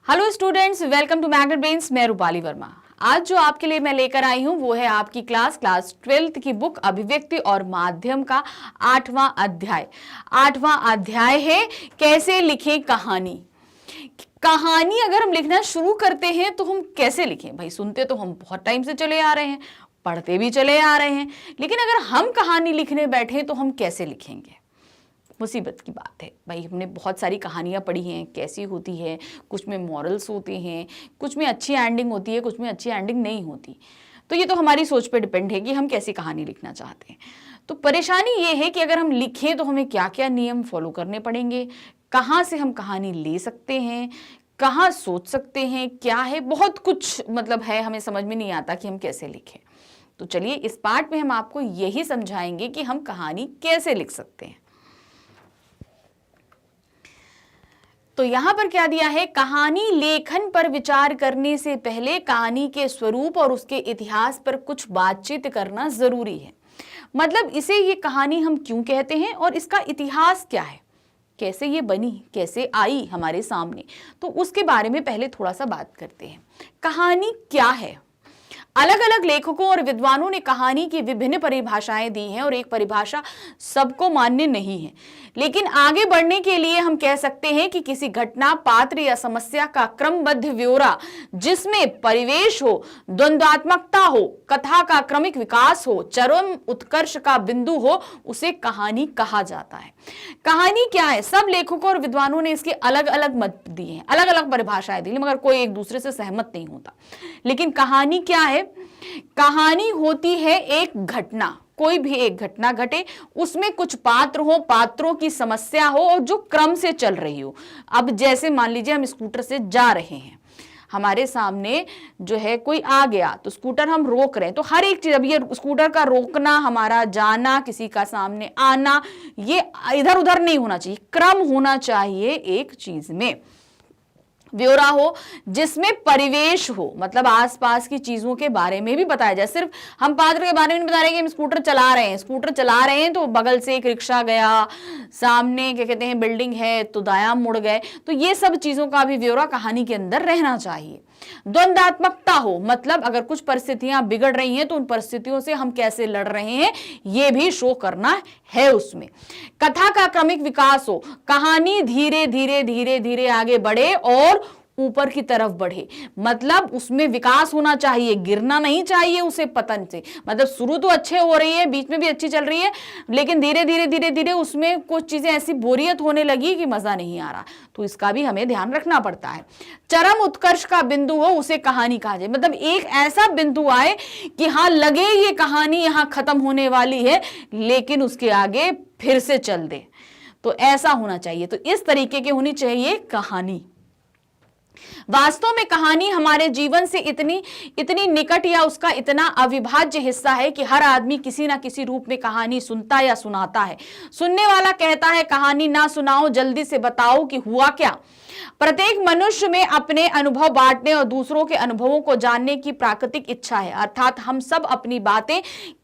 Hello students, welcome to Magnet Brains. मैं रूपाली वर्मा। आज जो आपके लिए मैं लेकर आई हूं वो है आपकी क्लास 12th की बुक अभिव्यक्ति और माध्यम का 8वां अध्याय। 8वां अध्याय है कैसे लिखें कहानी। कहानी अगर हम लिखना शुरू करते हैं तो हम कैसे लिखें भाई? सुनते तो हम बहुत टाइम से चले आ रहे हैं, पढ़ते भी चले आ रहे हैं, लेकिन अगर हम कहानी लिखने बैठे तो हम कैसे लिखेंगे? मुसीबत की बात है भाई। हमने बहुत सारी कहानियाँ पढ़ी हैं, कैसी होती है, कुछ में मॉरल्स होते हैं, कुछ में अच्छी एंडिंग होती है, कुछ में अच्छी एंडिंग नहीं होती। तो ये तो हमारी सोच पे डिपेंड है कि हम कैसी कहानी लिखना चाहते हैं। तो परेशानी ये है कि अगर हम लिखें तो हमें क्या क्या नियम फॉलो करने पड़ेंगे, कहाँ से हम कहानी ले सकते हैं, कहाँ सोच सकते हैं, क्या है, बहुत कुछ मतलब है, हमें समझ में नहीं आता कि हम कैसे लिखें। तो चलिए इस पार्ट में हम आपको यही समझाएंगे कि हम कहानी कैसे लिख सकते हैं। तो यहां पर क्या दिया है, कहानी लेखन पर विचार करने से पहले कहानी के स्वरूप और उसके इतिहास पर कुछ बातचीत करना जरूरी है। मतलब इसे ये कहानी हम क्यों कहते हैं और इसका इतिहास क्या है, कैसे ये बनी, कैसे आई हमारे सामने, तो उसके बारे में पहले थोड़ा सा बात करते हैं। कहानी क्या है? अलग अलग लेखकों और विद्वानों ने कहानी की विभिन्न परिभाषाएं दी हैं और एक परिभाषा सबको मान्य नहीं है, लेकिन आगे बढ़ने के लिए हम कह सकते हैं कि किसी घटना, पात्र या समस्या का क्रमबद्ध ब्यौरा जिसमें परिवेश हो, द्वंद्वात्मकता हो, कथा का क्रमिक विकास हो, चरम उत्कर्ष का बिंदु हो, उसे कहानी कहा जाता है। कहानी क्या है? सब लेखकों और विद्वानों ने इसके अलग अलग मत दिए हैं, अलग अलग परिभाषाएं दी, मगर कोई एक दूसरे से सहमत नहीं होता। लेकिन कहानी क्या है? कहानी होती है एक घटना, कोई भी एक घटना घटे, उसमें कुछ पात्र हो, पात्रों की समस्या हो और जो क्रम से चल रही हो। अब जैसे मान लीजिए हम स्कूटर से जा रहे हैं, हमारे सामने जो है कोई आ गया तो स्कूटर हम रोक रहे हैं, तो हर एक चीज, अब ये स्कूटर का रोकना, हमारा जाना, किसी का सामने आना, ये इधर उधर नहीं होना चाहिए, क्रम होना चाहिए एक चीज में। ब्यौरा हो जिसमें परिवेश हो, मतलब आसपास की चीजों के बारे में भी बताया जाए। सिर्फ हम पात्र के बारे में नहीं बता रहे कि हम स्कूटर चला रहे हैं, स्कूटर चला रहे हैं तो बगल से एक रिक्शा गया, सामने क्या कहते हैं बिल्डिंग है तो दायां मुड़ गए, तो ये सब चीजों का भी ब्यौरा कहानी के अंदर रहना चाहिए। द्वंद्वात्मकता हो, मतलब अगर कुछ परिस्थितियां बिगड़ रही हैं तो उन परिस्थितियों से हम कैसे लड़ रहे हैं ये भी शो करना है उसमें। कथा का क्रमिक विकास हो, कहानी धीरे धीरे धीरे धीरे आगे बढ़े और ऊपर की तरफ बढ़े, मतलब उसमें विकास होना चाहिए, गिरना नहीं चाहिए उसे पतन से। मतलब शुरू तो अच्छे हो रही है, बीच में भी अच्छी चल रही है, लेकिन धीरे धीरे धीरे धीरे उसमें कुछ चीजें ऐसी बोरियत होने लगी कि मजा नहीं आ रहा, तो इसका भी हमें ध्यान रखना पड़ता है। चरम उत्कर्ष का बिंदु हो उसे कहानी कहा जाए, मतलब एक ऐसा बिंदु आए कि हाँ लगे ये कहानी यहां खत्म होने वाली है, लेकिन उसके आगे फिर से चल दे, तो ऐसा होना चाहिए। तो इस तरीके की होनी चाहिए कहानी। वास्तव में कहानी हमारे जीवन से इतनी निकट या उसका इतना अविभाज्य हिस्सा है कि हर आदमी किसी ना किसी रूप में कहानी सुनता या सुनाता है। सुनने वाला कहता है कहानी ना सुनाओ, जल्दी से बताओ कि हुआ क्या। प्रत्येक मनुष्य में अपने अनुभव बांटने और दूसरों के अनुभवों को जानने की प्राकृतिक इच्छा है, अर्थात हम सब अपनी बातें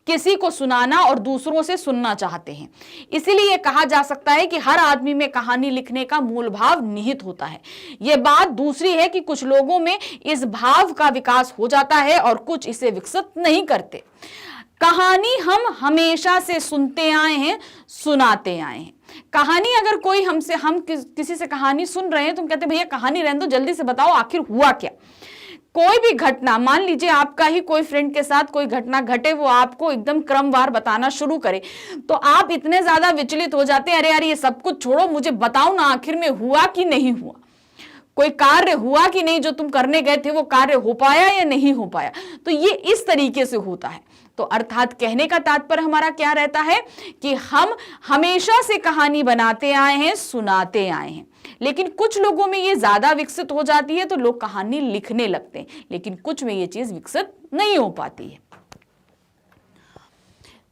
किसी को सुनाना और दूसरों से सुनना चाहते हैं। इसीलिए कहा जा सकता है कि हर आदमी में कहानी लिखने का मूल भाव निहित होता है। यह बात दूसरी है कि कुछ लोगों में इस भाव का विकास हो जाता है और कुछ इसे विकसित नहीं करते। कहानी हम हमेशा से सुनते आए हैं, सुनाते आए हैं। कहानी अगर कोई हम किसी से कहानी सुन रहे हैं तो हम कहते हैं भैया कहानी रहने दो, जल्दी से बताओ आखिर हुआ क्या। कोई भी घटना, मान लीजिए आपका ही कोई फ्रेंड के साथ कोई घटना घटे, वो आपको एकदम क्रमवार बताना शुरू करे तो आप इतने ज्यादा विचलित हो जाते हैं, अरे यार ये सब कुछ छोड़ो, मुझे बताओ ना आखिर में हुआ कि नहीं हुआ, कोई कार्य हुआ कि नहीं, जो तुम करने गए थे वो कार्य हो पाया या नहीं हो पाया। तो ये इस तरीके से होता है। तो अर्थात कहने का तात्पर्य हमारा क्या रहता है कि हम हमेशा से कहानी बनाते आए हैं, सुनाते आए हैं, लेकिन कुछ लोगों में ये ज्यादा विकसित हो जाती है तो लोग कहानी लिखने लगते हैं, लेकिन कुछ में ये चीज विकसित नहीं हो पाती है।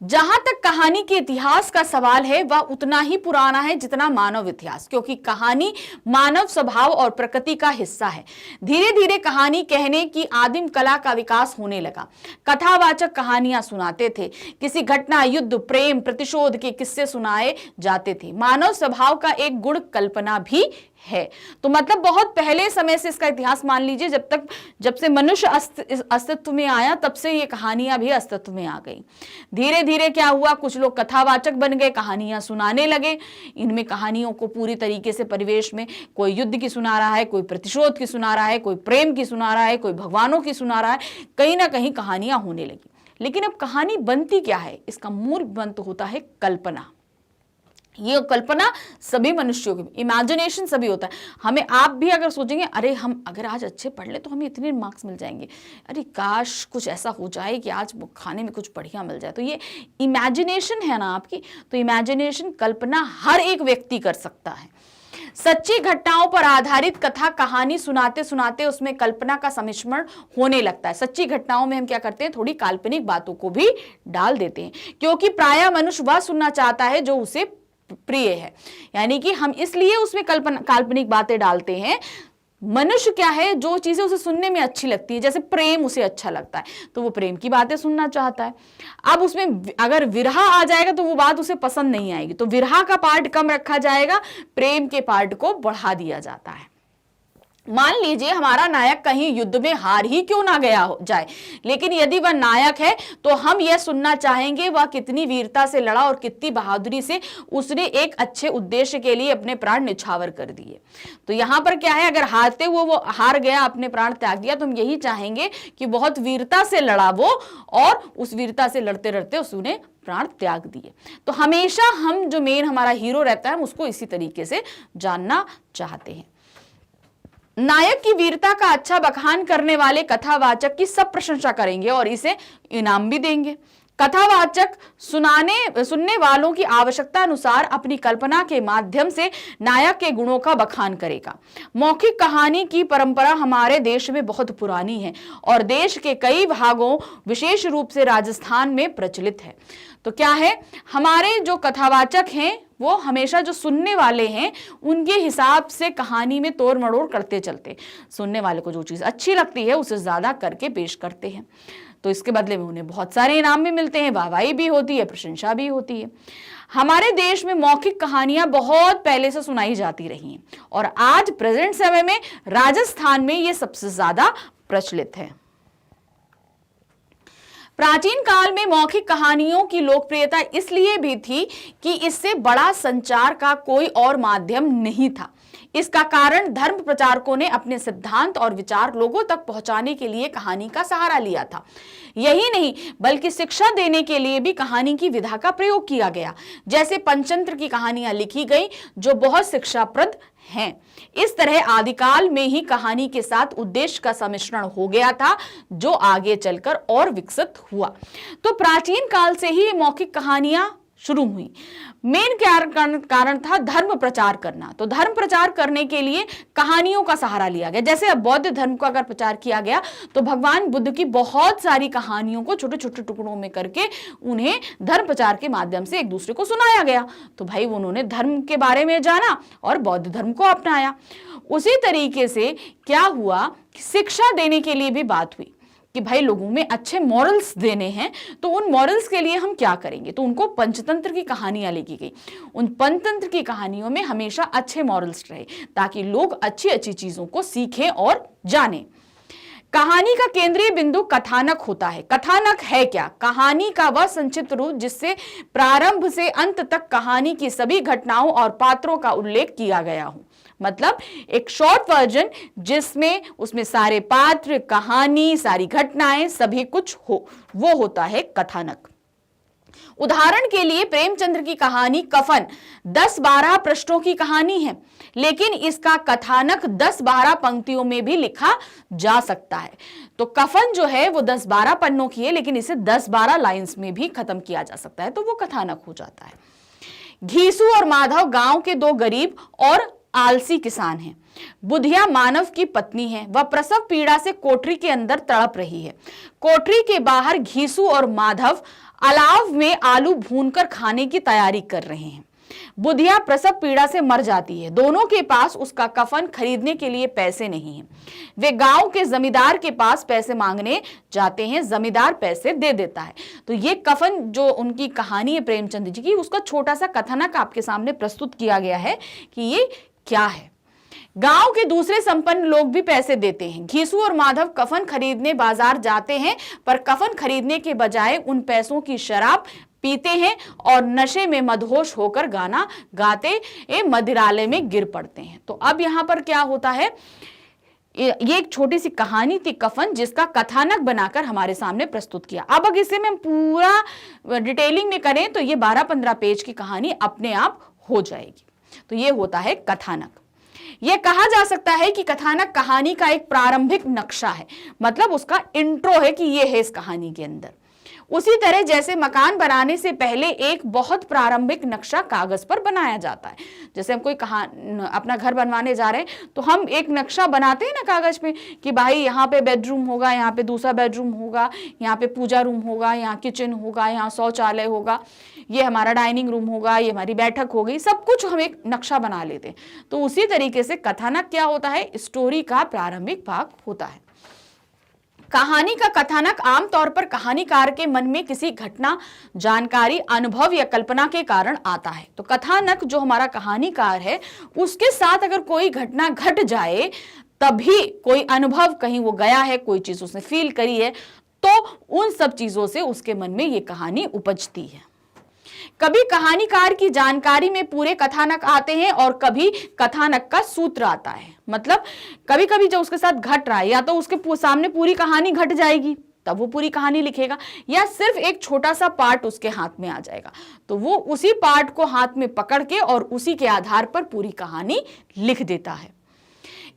जहां तक कहानी के इतिहास का सवाल है वह उतना ही पुराना है जितना मानव इतिहास, क्योंकि कहानी मानव स्वभाव और प्रकृति का हिस्सा है। धीरे धीरे कहानी कहने की आदिम कला का विकास होने लगा। कथावाचक कहानियां सुनाते थे, किसी घटना, युद्ध, प्रेम, प्रतिशोध के किस्से सुनाए जाते थे। मानव स्वभाव का एक गुण कल्पना भी है। तो मतलब बहुत पहले समय से इसका इतिहास मान लीजिए, जब से मनुष्य अस्तित्व में आया तब से ये कहानियां भी अस्तित्व में आ गई। धीरे धीरे क्या हुआ, कुछ लोग कथावाचक बन गए, कहानियां सुनाने लगे। इनमें कहानियों को पूरी तरीके से परिवेश में कोई युद्ध की सुना रहा है, कोई प्रतिशोध की सुना रहा है, कोई प्रेम की सुना रहा है, कोई भगवानों की सुना रहा है, कहीं ना कहीं कहानियां होने लगी। लेकिन अब कहानी बनती क्या है, इसका मूल मंत्र होता है कल्पना। ये कल्पना सभी मनुष्यों की, इमेजिनेशन सभी होता है। हमें आप भी अगर सोचेंगे अरे हम अगर आज अच्छे पढ़ ले तो हमें इतने मार्क्स मिल जाएंगे, अरे काश कुछ ऐसा हो जाए कि आज खाने में कुछ बढ़िया मिल जाए, तो ये इमेजिनेशन है ना आपकी। तो इमेजिनेशन, कल्पना हर एक व्यक्ति कर सकता है। सच्ची घटनाओं पर आधारित कथा कहानी सुनाते सुनाते उसमें कल्पना का सम्मिश्रण होने लगता है। सच्ची घटनाओं में हम क्या करते हैं, थोड़ी काल्पनिक बातों को भी डाल देते हैं, क्योंकि प्रायः मनुष्य वह सुनना चाहता है जो उसे प्रिय है। यानी कि हम इसलिए उसमें काल्पनिक बातें डालते हैं। मनुष्य क्या है, जो चीजें उसे सुनने में अच्छी लगती है, जैसे प्रेम उसे अच्छा लगता है तो वो प्रेम की बातें सुनना चाहता है। अब उसमें अगर विरह आ जाएगा तो वो बात उसे पसंद नहीं आएगी, तो विरह का पार्ट कम रखा जाएगा, प्रेम के पार्ट को बढ़ा दिया जाता है। मान लीजिए हमारा नायक कहीं युद्ध में हार ही क्यों ना गया हो जाए, लेकिन यदि वह नायक है तो हम यह सुनना चाहेंगे वह कितनी वीरता से लड़ा और कितनी बहादुरी से उसने एक अच्छे उद्देश्य के लिए अपने प्राण निछावर कर दिए। तो यहां पर क्या है, अगर हारते हुए वो हार गया, अपने प्राण त्याग दिया, तो हम यही चाहेंगे कि बहुत वीरता से लड़ा वो और उस वीरता से लड़ते लड़ते उसने प्राण त्याग दिए। तो हमेशा हम जो मेन हमारा हीरो रहता है हम उसको इसी तरीके से जानना चाहते हैं। नायक की वीरता का अच्छा बखान करने वाले कथावाचक की सब प्रशंसा करेंगे और इसे इनाम भी देंगे। कथावाचक सुनने वालों की आवश्यकता अनुसार अपनी कल्पना के माध्यम से नायक के गुणों का बखान करेगा। मौखिक कहानी की परंपरा हमारे देश में बहुत पुरानी है और देश के कई भागों, विशेष रूप से राजस्थान में प्रचलित है। तो क्या है, हमारे जो कथावाचक हैं वो हमेशा जो सुनने वाले हैं उनके हिसाब से कहानी में तोड़ मड़ोड़ करते चलते, सुनने वाले को जो चीज़ अच्छी लगती है उसे ज़्यादा करके पेश करते हैं। तो इसके बदले में उन्हें बहुत सारे इनाम भी मिलते हैं, वाहवाही भी होती है, प्रशंसा भी होती है। हमारे देश में मौखिक कहानियां बहुत पहले से सुनाई जाती रही हैं और आज प्रेजेंट समय में राजस्थान में ये सबसे ज़्यादा प्रचलित है। प्राचीन काल में मौखिक कहानियों की लोकप्रियता इसलिए भी थी कि इससे बड़ा संचार का कोई और माध्यम नहीं था। इसका कारण धर्म प्रचारकों ने अपने सिद्धांत और विचार लोगों तक पहुंचाने के लिए कहानी का सहारा लिया था। यही नहीं बल्कि शिक्षा देने के लिए भी कहानी की विधा का प्रयोग किया गया। जैसे पंचतंत्र की कहानियां लिखी गई जो बहुत शिक्षाप्रद हैं। इस तरह आदिकाल में ही कहानी के साथ उद्देश्य का सम्मिश्रण हो गया था जो आगे चलकर और विकसित हुआ। तो प्राचीन काल से ही मौखिक कहानियां शुरू हुई। मेन कारण था धर्म प्रचार करना। तो धर्म प्रचार करने के लिए कहानियों का सहारा लिया गया। जैसे अब बौद्ध धर्म का अगर प्रचार किया गया तो भगवान बुद्ध की बहुत सारी कहानियों को छोटे छोटे टुकड़ों में करके उन्हें धर्म प्रचार के माध्यम से एक दूसरे को सुनाया गया। तो भाई उन्होंने धर्म के बारे में जाना और बौद्ध धर्म को अपनाया। उसी तरीके से क्या हुआ, शिक्षा देने के लिए भी बात हुई कि भाई लोगों में अच्छे मॉरल्स देने हैं, तो उन मॉरल्स के लिए हम क्या करेंगे। तो उनको पंचतंत्र की कहानियां लिखी गई। उन पंचतंत्र की कहानियों में हमेशा अच्छे मॉरल्स रहे ताकि लोग अच्छी अच्छी चीजों को सीखें और जानें। कहानी का केंद्रीय बिंदु कथानक होता है। कथानक है क्या? कहानी का वह संक्षिप्त रूप जिससे प्रारंभ से अंत तक कहानी की सभी घटनाओं और पात्रों का उल्लेख किया गया हो। मतलब एक शॉर्ट वर्जन जिसमें उसमें सारे पात्र, कहानी, सारी घटनाएं, सभी कुछ हो, वो होता है कथानक। उदाहरण के लिए प्रेमचंद्र की कहानी कफन 10-12 पृष्ठों की कहानी है, लेकिन इसका कथानक 10-12 पंक्तियों में भी लिखा जा सकता है। तो कफन जो है वो 10-12 पन्नों की है, लेकिन इसे 10-12 लाइंस में भी खत्म किया जा सकता है, तो वो कथानक हो जाता है। घीसू और माधव गांव के दो गरीब और आलसी किसान हैं। बुधिया मानव की पत्नी है। वह प्रसव पीड़ा से कोठरी के अंदर तड़प रही है। कोठरी के बाहर घीसू और माधव अलाव में आलू भूनकर खाने की तैयारी कर रहे हैं। बुधिया प्रसव पीड़ा से मर जाती है। दोनों के पास उसका कफन खरीदने के लिए पैसे नहीं हैं। वे गांव के जमींदार के पास पैसे मांगने जाते हैं। जमींदार पैसे दे देता है। तो ये कफन जो उनकी कहानी है प्रेमचंद जी की, उसका छोटा सा कथानक आपके सामने प्रस्तुत किया गया है कि ये क्या है। गांव के दूसरे संपन्न लोग भी पैसे देते हैं। घीसू और माधव कफन खरीदने बाजार जाते हैं, पर कफन खरीदने के बजाय उन पैसों की शराब पीते हैं और नशे में मदहोश होकर गाना गाते मदिरालय में गिर पड़ते हैं। तो अब यहां पर क्या होता है, ये एक छोटी सी कहानी थी कफन, जिसका कथानक बनाकर हमारे सामने प्रस्तुत किया। अब अगर इसे में पूरा डिटेलिंग में करें तो ये 12-15 पेज की कहानी अपने आप हो जाएगी। तो ये होता है कथानक। यह कहा जा सकता है कि कथानक कहानी का एक प्रारंभिक नक्शा है, मतलब उसका इंट्रो है कि ये है इस कहानी के अंदर। उसी तरह जैसे मकान बनाने से पहले एक बहुत प्रारंभिक नक्शा कागज पर बनाया जाता है। जैसे हम कोई अपना घर बनवाने जा रहे हैं तो हम एक नक्शा बनाते हैं ना कागज पे, कि भाई यहाँ पे बेडरूम होगा, यहाँ पे दूसरा बेडरूम होगा, यहाँ पे पूजा रूम होगा, यहाँ किचन होगा, यहाँ शौचालय होगा, ये हमारा डाइनिंग रूम होगा, ये हमारी बैठक होगी, सब कुछ हम एक नक्शा बना लेते हैं। तो उसी तरीके से कथानक क्या होता है, स्टोरी का प्रारंभिक भाग होता है। कहानी का कथानक आमतौर पर कहानीकार के मन में किसी घटना, जानकारी, अनुभव या कल्पना के कारण आता है। तो कथानक जो हमारा कहानीकार है उसके साथ अगर कोई घटना घट जाए, तभी कोई अनुभव, कहीं वो गया है, कोई चीज उसने फील करी है, तो उन सब चीजों से उसके मन में ये कहानी उपजती है। कभी कहानीकार की जानकारी में पूरे कथानक आते हैं और कभी कथानक का सूत्र आता है। मतलब कभी कभी जो उसके साथ घट रहा है, या तो उसके सामने पूरी कहानी घट जाएगी तब वो पूरी कहानी लिखेगा, या सिर्फ एक छोटा सा पार्ट उसके हाथ में आ जाएगा तो वो उसी पार्ट को हाथ में पकड़ के और उसी के आधार पर पूरी कहानी लिख देता है।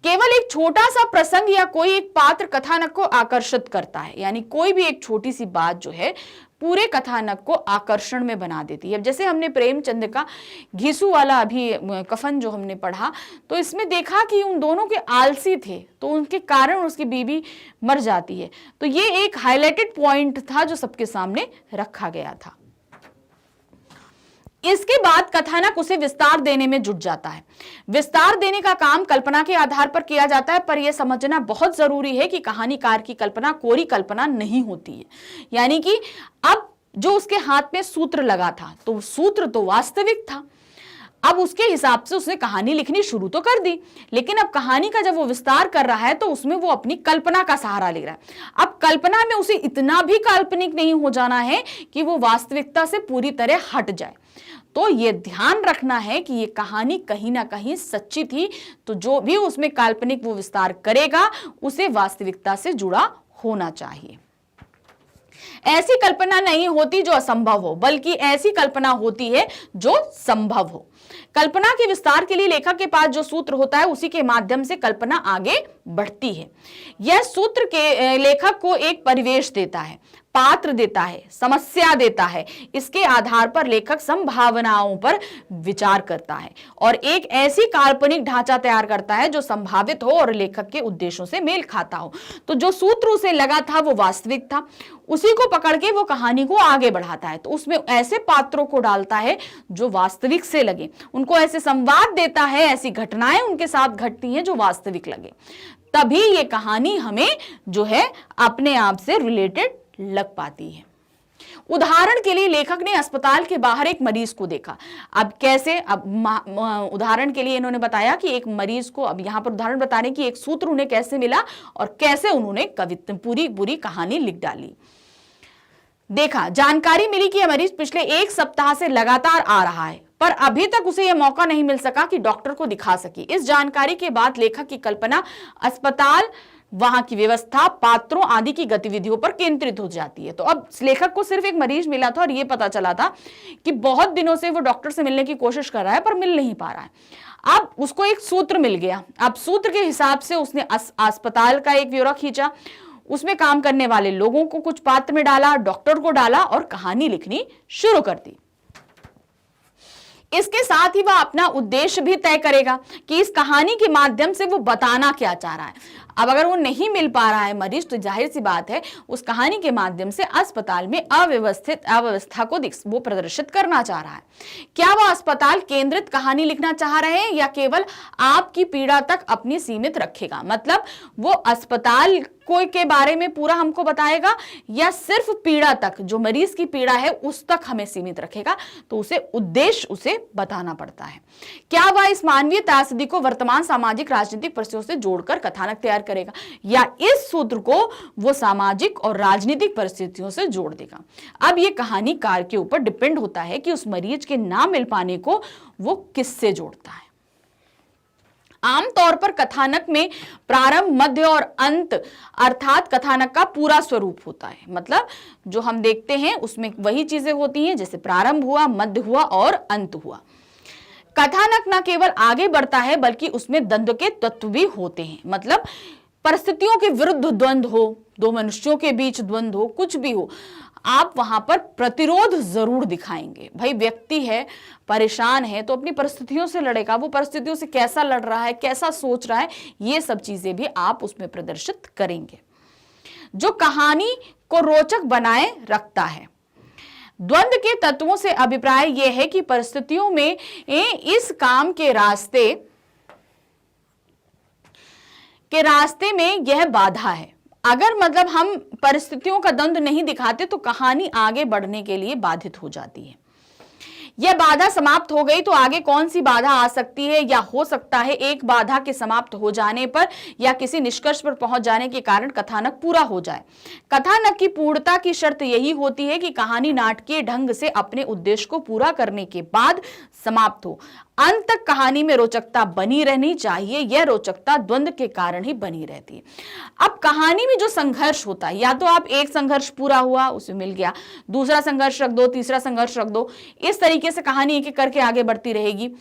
केवल एक छोटा सा प्रसंग या कोई एक पात्र कथानक को आकर्षित करता है, यानी कोई भी एक छोटी सी बात जो है पूरे कथानक को आकर्षण में बना देती है। अब जैसे हमने प्रेमचंद का घीसू वाला अभी कफन जो हमने पढ़ा, तो इसमें देखा कि उन दोनों के आलसी थे, तो उनके कारण उसकी बीवी मर जाती है। तो ये एक हाईलाइटेड पॉइंट था जो सबके सामने रखा गया था। इसके बाद कथानक उसे विस्तार देने में जुट जाता है। विस्तार देने का काम कल्पना के आधार पर किया जाता है, पर यह समझना बहुत जरूरी है कि कहानीकार की कल्पना कोरी कल्पना नहीं होती है। यानी कि अब जो उसके हाथ में सूत्र लगा था, तो सूत्र तो वास्तविक था, अब उसके हिसाब से उसने कहानी लिखनी शुरू तो कर दी, लेकिन अब कहानी का जब वो विस्तार कर रहा है तो उसमें वो अपनी कल्पना का सहारा ले रहा है। अब कल्पना में उसे इतना भी काल्पनिक नहीं हो जाना है कि वो वास्तविकता से पूरी तरह हट जाए। तो ये ध्यान रखना है कि ये कहानी कहीं ना कहीं सच्ची थी, तो जो भी उसमें काल्पनिक वो विस्तार करेगा उसे वास्तविकता से जुड़ा होना चाहिए। ऐसी कल्पना नहीं होती जो असंभव हो, बल्कि ऐसी कल्पना होती है जो संभव हो। कल्पना के विस्तार के लिए लेखक के पास जो सूत्र होता है उसी के माध्यम से कल्पना आगे बढ़ती है। यह सूत्र के लेखक को एक परिवेश देता है, पात्र देता है, समस्या देता है। इसके आधार पर लेखक संभावनाओं पर विचार करता है और एक ऐसी काल्पनिक ढांचा तैयार करता है जो संभावित हो और लेखक के उद्देश्यों से मेल खाता हो। तो जो सूत्र उसे लगा था वो वास्तविक था, उसी को पकड़ के वो कहानी को आगे बढ़ाता है। तो उसमें ऐसे पात्रों को डालता है जो वास्तविक से लगे, उनको ऐसे संवाद देता है, ऐसी घटनाएं उनके साथ घटती हैं जो वास्तविक लगे, तभी ये कहानी हमें जो है अपने आप से रिलेटेड लग पाती है। उदाहरण के लिए लेखक ने अस्पताल के बाहर एक मरीज को देखा। अब कैसे, अब उदाहरण के लिए इन्होंने बताया कि एक मरीज को, अब यहां पर उदाहरण बता रहे हैं कि एक सूत्र उन्हें कैसे मिला और कैसे उन्होंने कविता पूरी कहानी लिख डाली। देखा, जानकारी मिली कि यह मरीज पिछले 1 सप्ताह से लगातार आ रहा है, पर अभी तक उसे यह मौका नहीं मिल सका कि डॉक्टर को दिखा सके। इस जानकारी के बाद लेखक की कल्पना अस्पताल, वहां की व्यवस्था, पात्रों आदि की गतिविधियों पर केंद्रित हो जाती है। तो अब लेखक को सिर्फ एक मरीज मिला था और यह पता चला था कि बहुत दिनों से वो डॉक्टर से मिलने की कोशिश कर रहा है पर मिल नहीं पा रहा है। अब उसको एक सूत्र मिल गया। अब सूत्र के हिसाब से उसने अस्पताल का एक ब्यौरा खींचा, उसमें काम करने वाले लोगों को कुछ पात्र में डाला, डॉक्टर को डाला और कहानी लिखनी शुरू कर दी। इसके साथ ही वह अपना उद्देश्य भी तय करेगा कि इस कहानी के माध्यम से वो बताना क्या चाह रहा है। अब अगर वो नहीं मिल पा रहा है मरीज, तो जाहिर सी बात है उस कहानी के माध्यम से अस्पताल में अव्यवस्था को वो प्रदर्शित करना चाह रहा है। क्या वह अस्पताल केंद्रित कहानी लिखना चाह रहे हैं या केवल आपकी पीड़ा तक अपनी सीमित रखेगा? मतलब वो अस्पताल के बारे में पूरा हमको बताएगा या सिर्फ पीड़ा तक, जो मरीज की पीड़ा है उस तक हमें सीमित रखेगा? तो उसे उद्देश्य उसे बताना पड़ता है। क्या वह इस मानवीय त्रासदी को वर्तमान सामाजिक राजनीतिक परिस्थितियों से जोड़कर कथानक तैयार करेगा, या इस सूत्र को वो सामाजिक और राजनीतिक परिस्थितियों से जोड़ देगा। अब ये कहानीकार के ऊपर डिपेंड होता है कि उस मरीज के ना मिल पाने को वो किससे जोड़ता है। आमतौर पर कथानक में प्रारंभ, मध्य और अंत अर्थात कथानक का पूरा स्वरूप होता है। मतलब जो हम देखते हैं उसमें वही चीजें होती हैं, जैसे प्रारंभ हुआ, मध्य हुआ और अंत हुआ। कथानक न केवल आगे बढ़ता है बल्कि उसमें द्वंद्व के तत्व भी होते हैं। मतलब परिस्थितियों के विरुद्ध द्वंद्व हो, दो मनुष्यों के बीच द्वंद्व हो, कुछ भी हो, आप वहां पर प्रतिरोध जरूर दिखाएंगे। भाई व्यक्ति है, परेशान है, तो अपनी परिस्थितियों से लड़ेगा। वो परिस्थितियों से कैसा लड़ रहा है, कैसा सोच रहा है, ये सब चीजें भी आप उसमें प्रदर्शित करेंगे, जो कहानी को रोचक बनाए रखता है। द्वंद्व के तत्वों से अभिप्राय यह है कि परिस्थितियों में इस काम के रास्ते में यह बाधा है। अगर मतलब हम परिस्थितियों का द्वंद्व नहीं दिखाते तो कहानी आगे बढ़ने के लिए बाधित हो जाती है। यह बाधा समाप्त हो गई तो आगे कौन सी बाधा आ सकती है, या हो सकता है एक बाधा के समाप्त हो जाने पर या किसी निष्कर्ष पर पहुंच जाने के कारण कथानक पूरा हो जाए। कथानक की पूर्णता की शर्त यही होती है कि कहानी नाटकीय ढंग से अपने उद्देश्य को पूरा करने के बाद समाप्त हो। अंत तक कहानी में रोचकता बनी रहनी चाहिए। यह रोचकता द्वंद्व के कारण ही बनी रहती है। अब कहानी में जो संघर्ष होता है, या तो आप एक संघर्ष पूरा हुआ उसे मिल गया, दूसरा संघर्ष रख दो, तीसरा संघर्ष रख दो, इस तरीके से कहानी एक एक करके आगे बढ़ती रहेगी।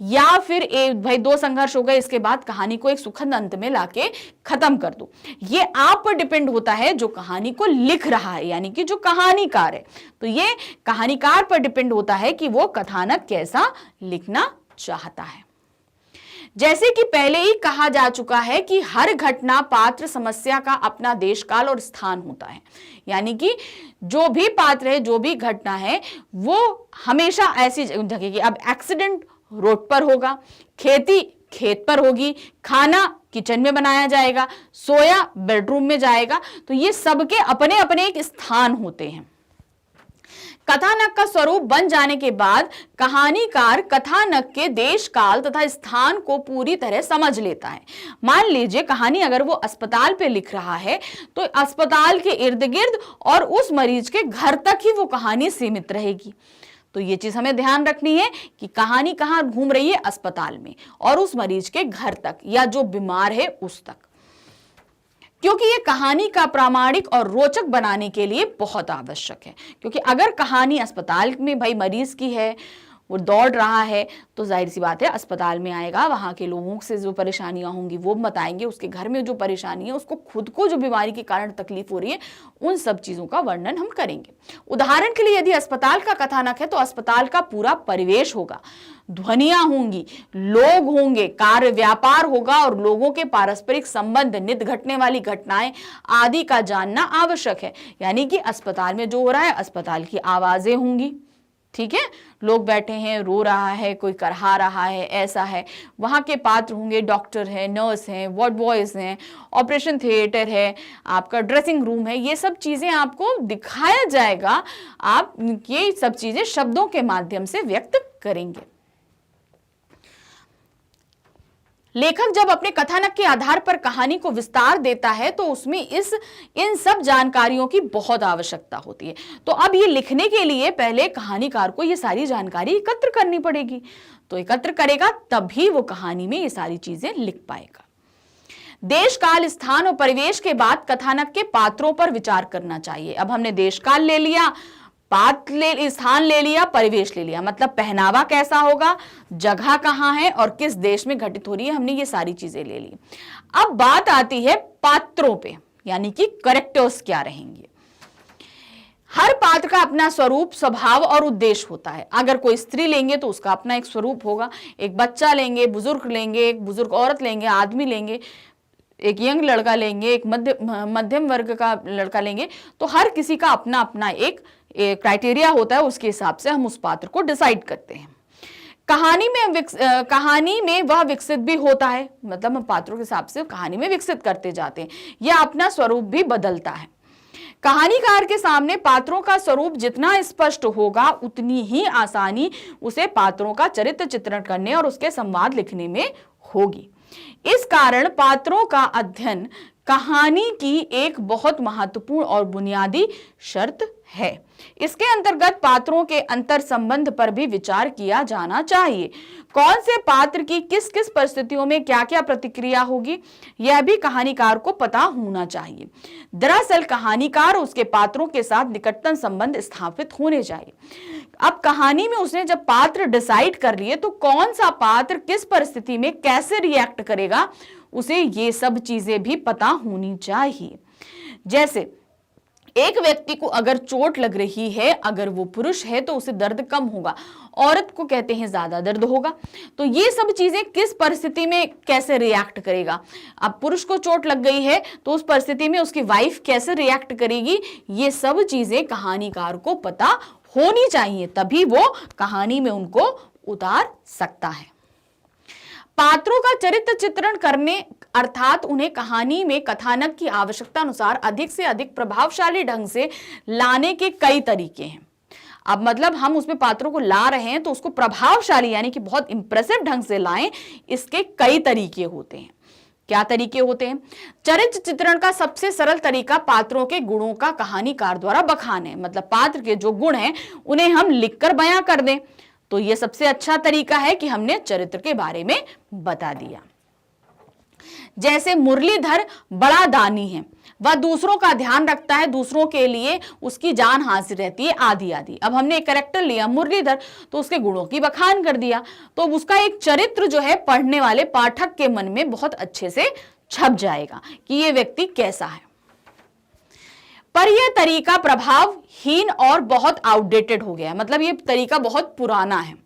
या फिर भाई दो संघर्ष हो गए, इसके बाद कहानी को एक सुखद अंत में लाके खत्म कर दो। ये आप पर डिपेंड होता है जो कहानी को लिख रहा है, यानी कि जो कहानीकार है। तो ये कहानीकार पर डिपेंड होता है कि वो कथानक कैसा लिखना चाहता है। जैसे कि पहले ही कहा जा चुका है कि हर घटना, पात्र, समस्या का अपना देश, काल और स्थान होता है। यानी कि जो भी पात्र है, जो भी घटना है, वो हमेशा ऐसी जगह की, अब एक्सीडेंट रोड पर होगा, खेती खेत पर होगी, खाना किचन में बनाया जाएगा, सोया बेडरूम में जाएगा, तो ये सबके अपने अपने एक स्थान होते हैं। कथानक का स्वरूप बन जाने के बाद कहानीकार कथानक के देश, काल तथा स्थान को पूरी तरह समझ लेता है। मान लीजिए कहानी अगर वो अस्पताल पे लिख रहा है तो अस्पताल के इर्द गिर्द और उस मरीज के घर तक ही वो कहानी सीमित रहेगी। तो ये चीज हमें ध्यान रखनी है कि कहानी कहां घूम रही है, अस्पताल में और उस मरीज के घर तक, या जो बीमार है उस तक, क्योंकि ये कहानी का प्रामाणिक और रोचक बनाने के लिए बहुत आवश्यक है। क्योंकि अगर कहानी अस्पताल में भाई मरीज की है, वो दौड़ रहा है, तो जाहिर सी बात है अस्पताल में आएगा, वहां के लोगों से जो परेशानियां होंगी वो बताएंगे, उसके घर में जो परेशानी है, उसको खुद को जो बीमारी के कारण तकलीफ हो रही है, उन सब चीजों का वर्णन हम करेंगे। उदाहरण के लिए यदि अस्पताल का कथानक है तो अस्पताल का पूरा परिवेश होगा, ध्वनियां होंगी, लोग होंगे, कार्य व्यापार होगा और लोगों के पारस्परिक संबंध, नित्य घटने वाली घटनाएं आदि का जानना आवश्यक है। यानी कि अस्पताल में जो हो रहा है, अस्पताल की आवाजें होंगी, ठीक है, लोग बैठे हैं, रो रहा है, कोई करहा रहा है, ऐसा है, वहां के पात्र होंगे, डॉक्टर है, नर्स हैं, वार्ड बॉयज हैं, ऑपरेशन थिएटर है, आपका ड्रेसिंग रूम है, ये सब चीजें आपको दिखाया जाएगा। आप ये सब चीजें शब्दों के माध्यम से व्यक्त करेंगे। लेखक जब अपने कथानक के आधार पर कहानी को विस्तार देता है तो उसमें इन सब जानकारियों की बहुत आवश्यकता होती है। तो अब ये लिखने के लिए पहले कहानीकार को ये सारी जानकारी एकत्र करनी पड़ेगी। तो एकत्र करेगा तभी वो कहानी में ये सारी चीजें लिख पाएगा। देश, काल, स्थान और परिवेश के बाद कथानक के पात्रों पर विचार करना चाहिए। अब हमने देश काल ले लिया, स्थान ले लिया, परिवेश ले लिया, मतलब पहनावा कैसा होगा, जगह कहां है और किस देश में घटित हो रही है, हमने ये सारी चीजें ले ली। अब बात आती है पात्रों पे, यानी कि कैरेक्टर्स क्या रहेंगे। हर पात्र का अपना स्वरूप, स्वभाव और उद्देश्य होता है। अगर कोई स्त्री लेंगे तो उसका अपना एक स्वरूप होगा, एक बच्चा लेंगे, बुजुर्ग लेंगे, एक बुजुर्ग औरत लेंगे, आदमी लेंगे, एक यंग लड़का लेंगे, एक मध्यम वर्ग का लड़का लेंगे, तो हर किसी का अपना अपना एक क्राइटेरिया होता है, उसके हिसाब से हम उस पात्र को डिसाइड करते हैं। कहानी में वह विकसित भी होता है, मतलब हम पात्रों के हिसाब से कहानी में विकसित करते जाते हैं, यह अपना स्वरूप भी बदलता है। कहानीकार के सामने पात्रों का स्वरूप जितना स्पष्ट होगा उतनी ही आसानी उसे पात्रों का चरित्र चित्रण करने और उसके संवाद लिखने में होगी। इस कारण पात्रों का अध्ययन कहानी की एक बहुत महत्वपूर्ण और बुनियादी शर्त है। इसके अंतर्गत पात्रों के अंतर संबंध पर भी विचार किया जाना चाहिए। कौन से पात्र की किस किस परिस्थितियों में क्या क्या प्रतिक्रिया होगी, यह भी कहानीकार को पता होना चाहिए। दरअसल कहानीकार उसके पात्रों के साथ निकटतम संबंध स्थापित होने चाहिए। अब कहानी में उसने जब पात्र डिसाइड कर लिए तो कौन सा पात्र किस परिस्थिति में कैसे रिएक्ट करेगा, उसे ये सब चीजें भी पता होनी चाहिए। जैसे एक व्यक्ति को अगर चोट लग रही है, अगर वो पुरुष है तो उसे दर्द कम होगा, औरत को कहते हैं ज्यादा दर्द होगा। तो ये सब चीजें किस परिस्थिति में कैसे रिएक्ट करेगा। अब पुरुष को चोट लग गई है तो उस परिस्थिति में उसकी वाइफ कैसे रिएक्ट करेगी, ये सब चीजें कहानीकार को पता होनी चाहिए, तभी वो कहानी में उनको उतार सकता है। पात्रों का चरित्र चित्रण करने अर्थात उन्हें कहानी में कथानक की आवश्यकता अनुसार अधिक से अधिक प्रभावशाली ढंग से लाने के कई तरीके हैं। अब मतलब हम उसमें पात्रों को ला रहे हैं तो उसको प्रभावशाली यानी कि बहुत इंप्रेसिव ढंग से लाएं, इसके कई तरीके होते हैं। क्या तरीके होते हैं? चरित्र चित्रण का सबसे सरल तरीका पात्रों के गुणों का कहानीकार द्वारा बखान है। मतलब पात्र के जो गुण हैं उन्हें हम लिखकर बयां कर दें, तो यह सबसे अच्छा तरीका है कि हमने चरित्र के बारे में बता दिया। जैसे मुरलीधर बड़ा दानी है, वह दूसरों का ध्यान रखता है, दूसरों के लिए उसकी जान हाजिर रहती है, आदि आदि। अब हमने एक कैरेक्टर लिया मुरलीधर, तो उसके गुणों की बखान कर दिया, तो उसका एक चरित्र जो है पढ़ने वाले पाठक के मन में बहुत अच्छे से छप जाएगा कि ये व्यक्ति कैसा है। पर यह तरीका प्रभावहीन और बहुत आउटडेटेड हो गया, मतलब ये तरीका बहुत पुराना है।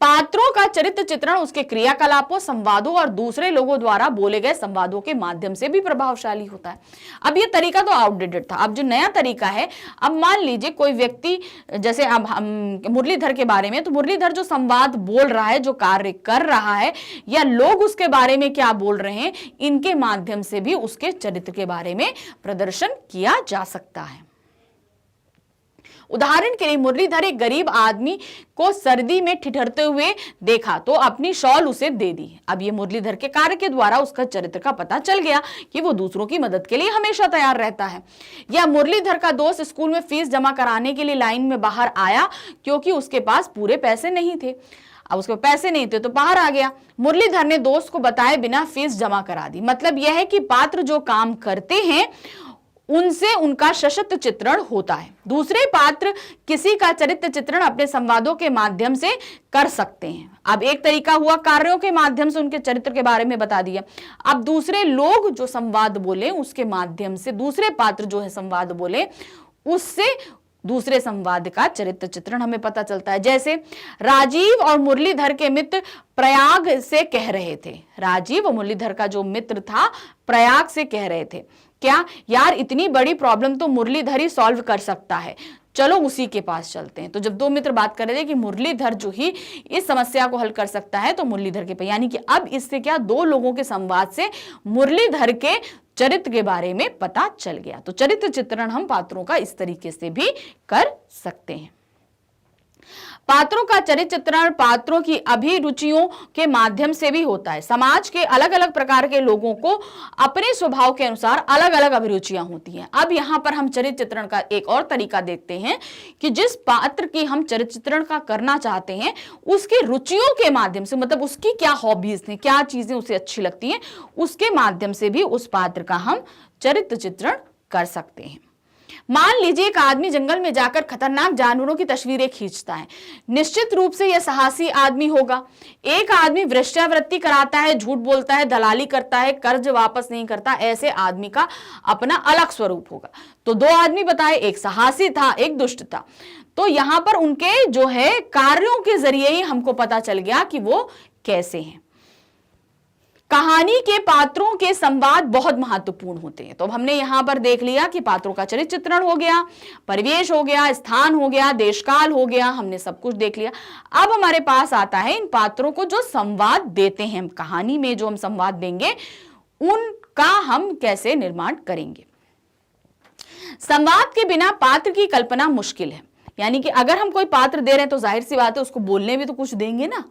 पात्रों का चरित्र चित्रण उसके क्रियाकलापों, संवादों और दूसरे लोगों द्वारा बोले गए संवादों के माध्यम से भी प्रभावशाली होता है। अब ये तरीका तो आउटडेटेड था। अब जो नया तरीका है, अब मान लीजिए कोई व्यक्ति, जैसे अब हम मुरलीधर के बारे में, तो मुरलीधर जो संवाद बोल रहा है, जो कार्य कर रहा है, या लोग उसके बारे में क्या बोल रहे हैं, इनके माध्यम से भी उसके चरित्र के बारे में प्रदर्शन किया जा सकता है। उदाहरण के लिए मुरलीधर एक गरीब आदमी को सर्दी में ठिठुरते हुए देखा तो अपनी शॉल उसे दे दी। अब ये मुरलीधर के कार्य के द्वारा उसका चरित्र का पता चल गया कि वो दूसरों की मदद के लिए हमेशा तैयार रहता है। या मुरलीधर का दोस्त स्कूल में फीस जमा कराने के लिए लाइन में बाहर आया क्योंकि उसके पास पूरे पैसे नहीं थे। अब उसके पैसे नहीं थे तो बाहर आ गया। मुरलीधर ने दोस्त को बताए बिना फीस जमा करा दी। मतलब यह है कि पात्र जो काम करते हैं उनसे उनका सशक्त चित्रण होता है। दूसरे पात्र किसी का चरित्र चित्रण अपने संवादों के माध्यम से कर सकते हैं। अब एक तरीका हुआ कार्यों के माध्यम से उनके चरित्र के बारे में बता दिया। अब दूसरे लोग जो संवाद बोले उसके माध्यम से, दूसरे पात्र जो है संवाद बोले, उससे दूसरे संवाद का चरित्र चित्रण हमें पता चलता है। जैसे राजीव और मुरलीधर के मित्र प्रयाग से कह रहे थे। राजीव और मुरलीधर का जो मित्र था प्रयाग से कह रहे थे, क्या यार इतनी बड़ी प्रॉब्लम तो मुरलीधर ही सॉल्व कर सकता है, चलो उसी के पास चलते हैं। तो जब दो मित्र बात कर रहे थे कि मुरलीधर जो ही इस समस्या को हल कर सकता है तो मुरलीधर के पे, यानी कि अब इससे क्या, दो लोगों के संवाद से मुरलीधर के चरित्र के बारे में पता चल गया। तो चरित्र चित्रण हम पात्रों का इस तरीके से भी कर सकते हैं। पात्रों का चरित्र चित्रण पात्रों की अभिरुचियों के माध्यम से भी होता है। समाज के अलग अलग प्रकार के लोगों को अपने स्वभाव के अनुसार अलग अलग अभिरुचियां होती हैं। अब यहाँ पर हम चरित्र चित्रण का एक और तरीका देखते हैं कि जिस पात्र की हम चरित्र चित्रण का करना चाहते हैं उसकी रुचियों के माध्यम से, मतलब उसकी क्या हॉबीज हैं, क्या चीजें उसे अच्छी लगती हैं, उसके माध्यम से भी उस पात्र का हम चरित्र चित्रण कर सकते हैं। मान लीजिए एक आदमी जंगल में जाकर खतरनाक जानवरों की तस्वीरें खींचता है। निश्चित रूप से यह साहसी आदमी होगा। एक आदमी वेश्यावृत्ति कराता है, झूठ बोलता है, दलाली करता है, कर्ज वापस नहीं करता, ऐसे आदमी का अपना अलग स्वरूप होगा। तो दो आदमी बताए, एक साहसी था, एक दुष्ट था। तो यहां पर उनके जो है कार्यों के जरिए ही हमको पता चल गया कि वो कैसे हैं। कहानी के पात्रों के संवाद बहुत महत्वपूर्ण होते हैं। तो हमने यहां पर देख लिया कि पात्रों का चरित्र चित्रण हो गया, परिवेश हो गया, स्थान हो गया, देशकाल हो गया, हमने सब कुछ देख लिया। अब हमारे पास आता है इन पात्रों को जो संवाद देते हैं, कहानी में जो हम संवाद देंगे उनका हम कैसे निर्माण करेंगे। संवाद के बिना पात्र की कल्पना मुश्किल है। यानी कि अगर हम कोई पात्र दे रहे हैं तो जाहिर सी बात है उसको बोलने भी तो कुछ देंगे ना,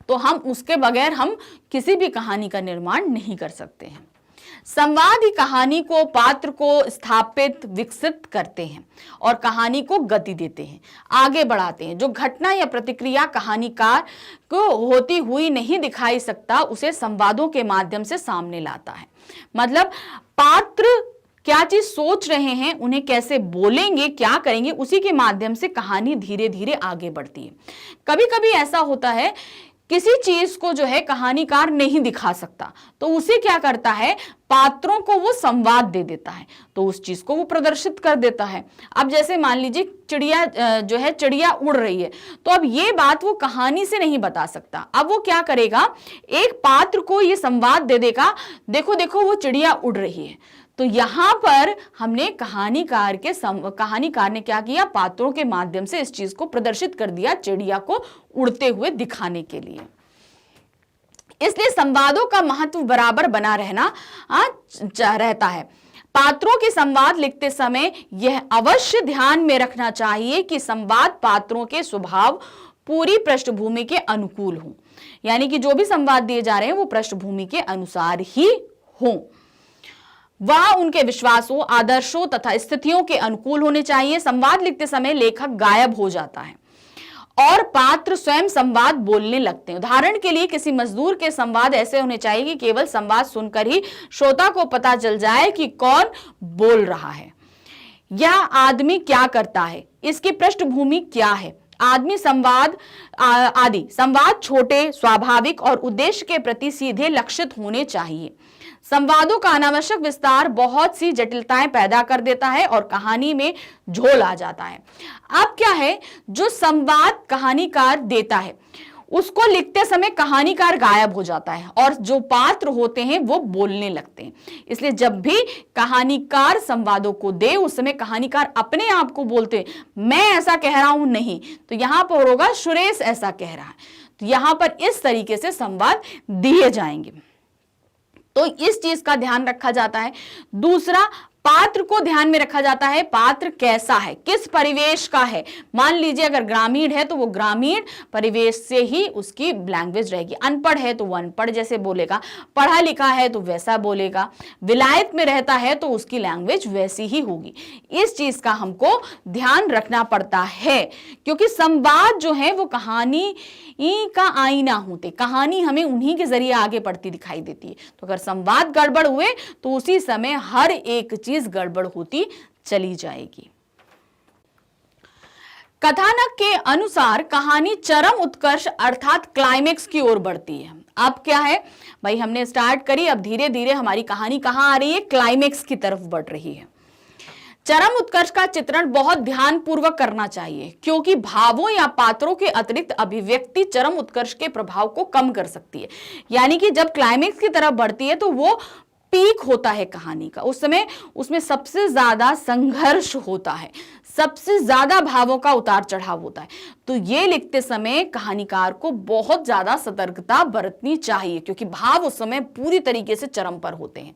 तो हम उसके बगैर हम किसी भी कहानी का निर्माण नहीं कर सकते हैं। संवाद ही कहानी को, पात्र को स्थापित, विकसित करते हैं और कहानी को गति देते हैं, आगे बढ़ाते हैं। जो घटना या प्रतिक्रिया कहानीकार को होती हुई नहीं दिखाई सकता, उसे संवादों के माध्यम से सामने लाता है। मतलब पात्र क्या चीज सोच रहे हैं, उन्हें कैसे बोलेंगे, क्या करेंगे, उसी के माध्यम से कहानी धीरे धीरे आगे बढ़ती है। कभी कभी ऐसा होता है किसी चीज को जो है कहानीकार नहीं दिखा सकता, तो उसे क्या करता है, पात्रों को वो संवाद दे देता है, तो उस चीज को वो प्रदर्शित कर देता है। अब जैसे मान लीजिए चिड़िया जो है, चिड़िया उड़ रही है, तो अब ये बात वो कहानी से नहीं बता सकता। अब वो क्या करेगा, एक पात्र को ये संवाद दे देगा, देखो देखो वो चिड़िया उड़ रही है। तो यहां पर हमने कहानीकार ने क्या किया, पात्रों के माध्यम से इस चीज को प्रदर्शित कर दिया, चिड़िया को उड़ते हुए दिखाने के लिए। इसलिए संवादों का महत्व बराबर बना रहता है। पात्रों के संवाद लिखते समय यह अवश्य ध्यान में रखना चाहिए कि संवाद पात्रों के स्वभाव, पूरी पृष्ठभूमि के अनुकूल हो। यानी कि जो भी संवाद दिए जा रहे हैं वो पृष्ठभूमि के अनुसार ही हो, वह उनके विश्वासों, आदर्शों तथा स्थितियों के अनुकूल होने चाहिए। संवाद लिखते समय लेखक गायब हो जाता है और पात्र स्वयं संवाद बोलने लगते हैं। उदाहरण के लिए किसी मजदूर के संवाद ऐसे होने चाहिए कि केवल संवाद सुनकर ही श्रोता को पता चल जाए कि कौन बोल रहा है, यह आदमी क्या करता है, इसकी पृष्ठभूमि क्या है, आदमी संवाद आदि। संवाद छोटे, स्वाभाविक और उद्देश्य के प्रति सीधे लक्षित होने चाहिए। संवादों का अनावश्यक विस्तार बहुत सी जटिलताएं पैदा कर देता है और कहानी में झोल आ जाता है। अब क्या है, जो संवाद कहानीकार देता है उसको लिखते समय कहानीकार गायब हो जाता है और जो पात्र होते हैं वो बोलने लगते हैं। इसलिए जब भी कहानीकार संवादों को दे, उस समय कहानीकार अपने आप को बोलते हैं, मैं ऐसा कह रहा हूं नहीं, तो यहां पर होगा सुरेश ऐसा कह रहा है। तो यहां पर इस तरीके से संवाद दिए जाएंगे, तो इस चीज का ध्यान रखा जाता है। दूसरा, पात्र को ध्यान में रखा जाता है, पात्र कैसा है, किस परिवेश का है। मान लीजिए अगर ग्रामीण है तो वो ग्रामीण परिवेश से ही उसकी लैंग्वेज रहेगी, अनपढ़ है तो वो अनपढ़ जैसे बोलेगा, पढ़ा लिखा है तो वैसा बोलेगा, विलायत में रहता है तो उसकी लैंग्वेज वैसी ही होगी। इस चीज का हमको ध्यान रखना पड़ता है, क्योंकि संवाद जो है वो कहानी का आईना होते, कहानी हमें उन्हीं के जरिए आगे बढ़ती दिखाई देती है। तो अगर संवाद गड़बड़ हुए तो उसी समय हर एक चीज गड़बड़ होती चली जाएगी। कथानक के अनुसार कहानी चरम उत्कर्ष अर्थात क्लाइमेक्स की ओर बढ़ती है। अब क्या है भाई, हमने स्टार्ट करी, अब धीरे धीरे हमारी कहानी कहां आ रही है, क्लाइमेक्स की तरफ बढ़ रही है। चरम उत्कर्ष का चित्रण बहुत ध्यानपूर्वक करना चाहिए, क्योंकि भावों या पात्रों के अतिरिक्त अभिव्यक्ति चरम उत्कर्ष के प्रभाव को कम कर सकती है। यानी कि जब क्लाइमेक्स की तरफ बढ़ती है तो वो पीक होता है कहानी का, उस समय उसमें सबसे ज्यादा संघर्ष होता है, सबसे ज्यादा भावों का उतार चढ़ाव होता है। तो ये लिखते समय कहानीकार को बहुत ज्यादा सतर्कता बरतनी चाहिए, क्योंकि भाव उस समय पूरी तरीके से चरम पर होते हैं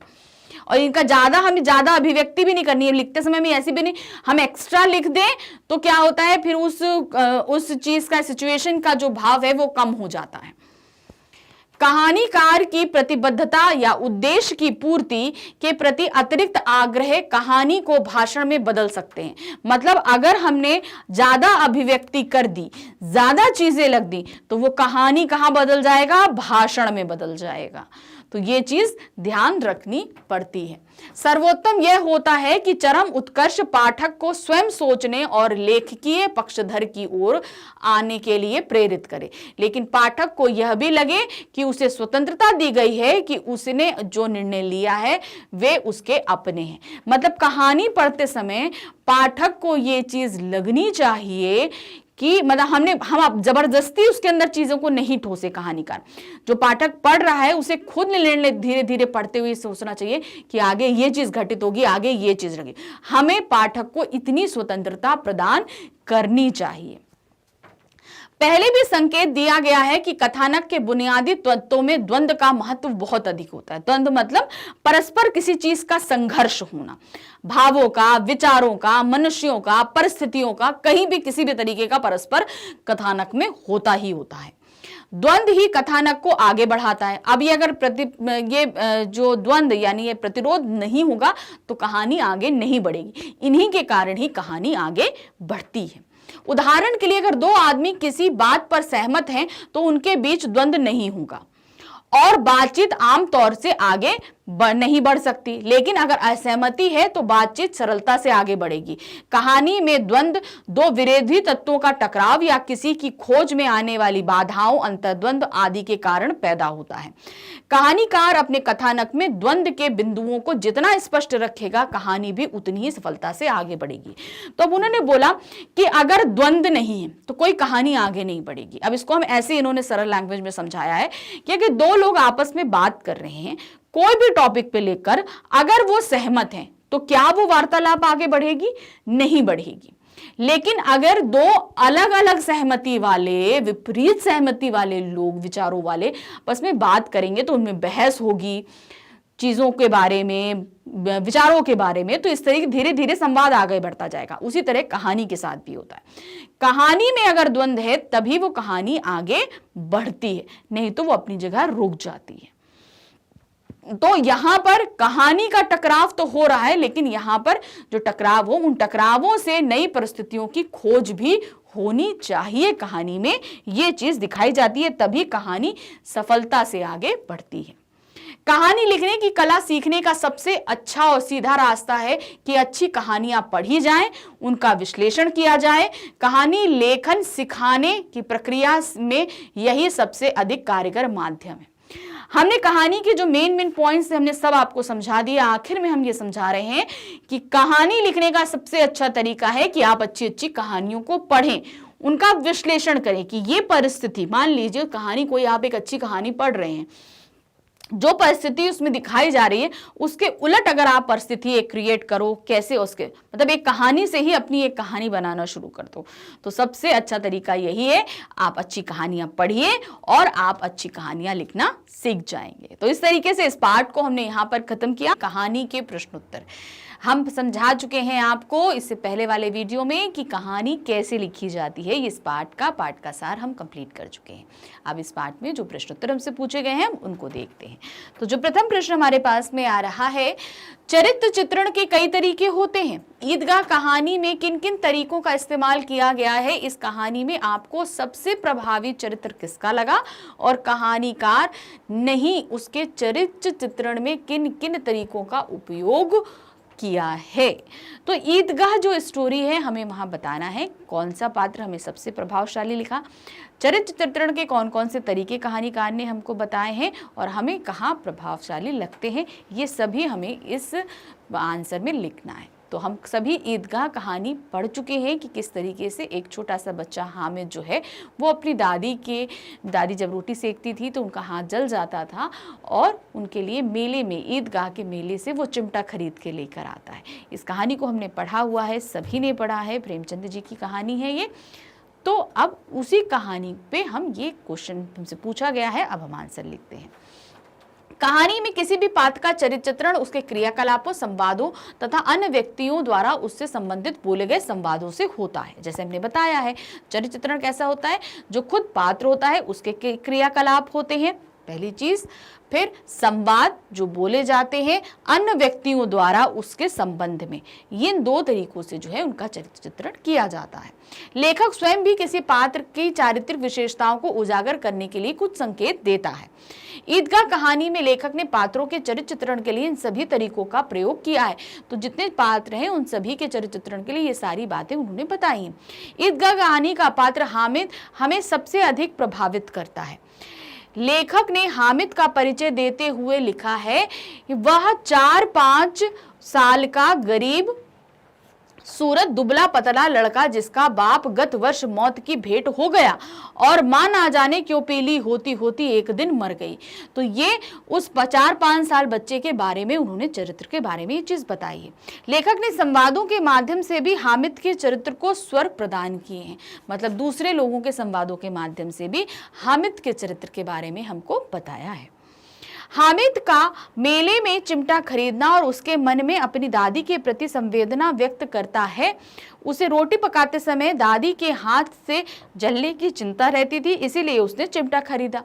और इनका हमें ज्यादा अभिव्यक्ति भी नहीं करनी है। लिखते समय में ऐसी भी नहीं हम एक्स्ट्रा लिख दें तो क्या होता है, फिर उस चीज का, सिचुएशन का जो भाव है वो कम हो जाता है। कहानीकार की प्रतिबद्धता या उद्देश्य की पूर्ति के प्रति अतिरिक्त आग्रह कहानी को भाषण में बदल सकते हैं। मतलब अगर हमने ज्यादा अभिव्यक्ति कर दी, ज्यादा चीजें लग दी, तो वो कहानी कहां बदल जाएगा, भाषण में बदल जाएगा। तो ये चीज ध्यान रखनी पड़ती है। सर्वोत्तम यह होता है कि चरम उत्कर्ष पाठक को स्वयं सोचने और लेखकीय पक्षधर की ओर आने के लिए प्रेरित करे, लेकिन पाठक को यह भी लगे कि उसे स्वतंत्रता दी गई है कि उसने जो निर्णय लिया है वे उसके अपने हैं। मतलब कहानी पढ़ते समय पाठक को ये चीज लगनी चाहिए कि मतलब हम जबरदस्ती उसके अंदर चीजों को नहीं ठोसे। कहानीकार जो पाठक पढ़ रहा है उसे खुद निर्णय धीरे धीरे पढ़ते हुए सोचना चाहिए कि आगे ये चीज घटित होगी, आगे ये चीज रहेगी। हमें पाठक को इतनी स्वतंत्रता प्रदान करनी चाहिए। पहले भी संकेत दिया गया है कि कथानक के बुनियादी तत्वों में द्वंद्व का महत्व बहुत अधिक होता है। द्वंद्व मतलब परस्पर किसी चीज का संघर्ष होना, भावों का, विचारों का, मनुष्यों का, परिस्थितियों का, कहीं भी किसी भी तरीके का परस्पर कथानक में होता ही होता है। द्वंद्व ही कथानक को आगे बढ़ाता है। अब ये अगर जो द्वंद्व यानी ये प्रतिरोध नहीं होगा तो कहानी आगे नहीं बढ़ेगी। इन्हीं के कारण ही कहानी आगे बढ़ती है। उदाहरण के लिए अगर दो आदमी किसी बात पर सहमत हैं तो उनके बीच द्वंद्व नहीं होगा और बातचीत आमतौर से आगे नहीं बढ़ सकती। लेकिन अगर असहमति है तो बातचीत सरलता से आगे बढ़ेगी। कहानी में द्वंद्व दो विरोधी तत्वों का टकराव या किसी की खोज में आने वाली बाधाओं, अंतर्द्वंद आदि के कारण पैदा होता है। कहानीकार अपने कथानक में द्वंद्व के बिंदुओं को जितना स्पष्ट रखेगा, कहानी भी उतनी ही सफलता से आगे बढ़ेगी। तो अब उन्होंने बोला कि अगर द्वंद्व नहीं है तो कोई कहानी आगे नहीं बढ़ेगी। अब इसको हम ऐसे इन्होंने सरल लैंग्वेज में समझाया है कि अगर दो लोग आपस में बात कर रहे हैं कोई भी टॉपिक पे लेकर, अगर वो सहमत हैं तो क्या वो वार्तालाप आगे बढ़ेगी? नहीं बढ़ेगी। लेकिन अगर दो अलग अलग सहमति वाले, विपरीत सहमति वाले लोग, विचारों वाले आपस में बात करेंगे तो उनमें बहस होगी चीजों के बारे में, विचारों के बारे में। तो इस तरीके धीरे धीरे संवाद आगे बढ़ता जाएगा। उसी तरह कहानी के साथ भी होता है। कहानी में अगर द्वंद्व है तभी वो कहानी आगे बढ़ती है, नहीं तो वो अपनी जगह रुक जाती है। तो यहां पर कहानी का टकराव तो हो रहा है, लेकिन यहां पर जो टकराव हो, उन टकरावों से नई परिस्थितियों की खोज भी होनी चाहिए। कहानी में यह चीज दिखाई जाती है, तभी कहानी सफलता से आगे बढ़ती है। कहानी लिखने की कला सीखने का सबसे अच्छा और सीधा रास्ता है कि अच्छी कहानियां पढ़ी जाएं, उनका विश्लेषण किया जाए। कहानी लेखन सिखाने की प्रक्रिया में यही सबसे अधिक कारगर माध्यम है। हमने कहानी के जो मेन पॉइंट्स हमने सब आपको समझा दिया। आखिर में हम ये समझा रहे हैं कि कहानी लिखने का सबसे अच्छा तरीका है कि आप अच्छी अच्छी कहानियों को पढ़ें, उनका विश्लेषण करें कि ये परिस्थिति, मान लीजिए कहानी कोई, आप एक अच्छी कहानी पढ़ रहे हैं, जो परिस्थिति उसमें दिखाई जा रही है उसके उलट अगर आप परिस्थिति एक क्रिएट करो, कैसे उसके मतलब एक कहानी से ही अपनी एक कहानी बनाना शुरू कर दो, तो सबसे अच्छा तरीका यही है, आप अच्छी कहानियां पढ़िए और आप अच्छी कहानियां लिखना सीख जाएंगे। तो इस तरीके से इस पार्ट को हमने यहाँ पर खत्म किया। कहानी के प्रश्नोत्तर हम समझा चुके हैं आपको इससे पहले वाले वीडियो में कि कहानी कैसे लिखी जाती है। इस पार्ट का सार हम कंप्लीट कर चुके हैं। अब इस पार्ट में जो प्रश्नोत्तर हमसे पूछे गए हैं उनको देखते हैं। तो जो प्रथम प्रश्न हमारे पास में आ रहा है, चरित्र चित्रण के कई तरीके होते हैं। ईदगाह कहानी में किन किन तरीकों का इस्तेमाल किया गया है? इस कहानी में आपको सबसे प्रभावी चरित्र किसका लगा और कहानीकार नहीं उसके चरित्र चित्रण में किन किन तरीकों का उपयोग किया है? तो ईदगाह जो स्टोरी है, हमें वहां बताना है कौन सा पात्र हमें सबसे प्रभावशाली लिखा, चरित्र चित्रण के कौन कौन से तरीके कहानीकार ने हमको बताए हैं और हमें कहाँ प्रभावशाली लगते हैं, ये सभी हमें इस आंसर में लिखना है। तो हम सभी ईदगाह कहानी पढ़ चुके हैं कि किस तरीके से एक छोटा सा बच्चा हामिद जो है वो अपनी दादी जब रोटी सेकती थी तो उनका हाथ जल जाता था और उनके लिए मेले में, ईदगाह के मेले से वो चिमटा खरीद के लेकर आता है। इस कहानी को हमने पढ़ा हुआ है, सभी ने पढ़ा है, प्रेमचंद जी की कहानी है ये। तो अब उसी कहानी पे हम ये क्वेश्चन हमसे पूछा गया है, अब हम आंसर लिखते हैं। कहानी में किसी भी पात्र का चरित्र चित्रण उसके क्रियाकलापों, संवादों तथा अन्य व्यक्तियों द्वारा उससे संबंधित बोले गए संवादों से होता है। जैसे हमने बताया है, चरित्र चित्रण कैसा होता है, जो खुद पात्र होता है उसके क्रियाकलाप होते हैं, पहली चीज। फिर संवाद जो बोले जाते हैं अन्य व्यक्तियों द्वारा उसके संबंध में, ये इन दो तरीकों से जो है उनका चरित्र चित्रण किया जाता है। लेखक स्वयं भी किसी पात्र की चारित्रिक विशेषताओं को उजागर करने के लिए कुछ संकेत देता है। ईदगाह कहानी में लेखक ने पात्रों के चरित्र चित्रण के लिए इन सभी तरीकों का प्रयोग किया है। तो जितने पात्र हैं उन सभी के चरित्र चित्रण के लिए ये सारी बातें उन्होंने बताई हैं। ईदगाह कहानी का पात्र हामिद हमें सबसे अधिक प्रभावित करता है। लेखक ने हामिद का परिचय देते हुए लिखा है कि वह 4-5 साल का गरीब सूरत दुबला पतला लड़का जिसका बाप गत वर्ष मौत की भेंट हो गया और मां ना जाने क्यों पीली होती होती एक दिन मर गई। तो ये उस 4-5 साल बच्चे के बारे में उन्होंने चरित्र के बारे में ये चीज बताई है। लेखक ने संवादों के माध्यम से भी हामिद के चरित्र को स्वर्ग प्रदान किए हैं। मतलब दूसरे लोगों के संवादों के माध्यम से भी हामिद के चरित्र के बारे में हमको बताया है। हामिद का मेले में चिमटा खरीदना और उसके मन में अपनी दादी के प्रति संवेदना व्यक्त करता है। उसे रोटी पकाते समय दादी के हाथ से जलने की चिंता रहती थी, इसीलिए उसने चिमटा खरीदा।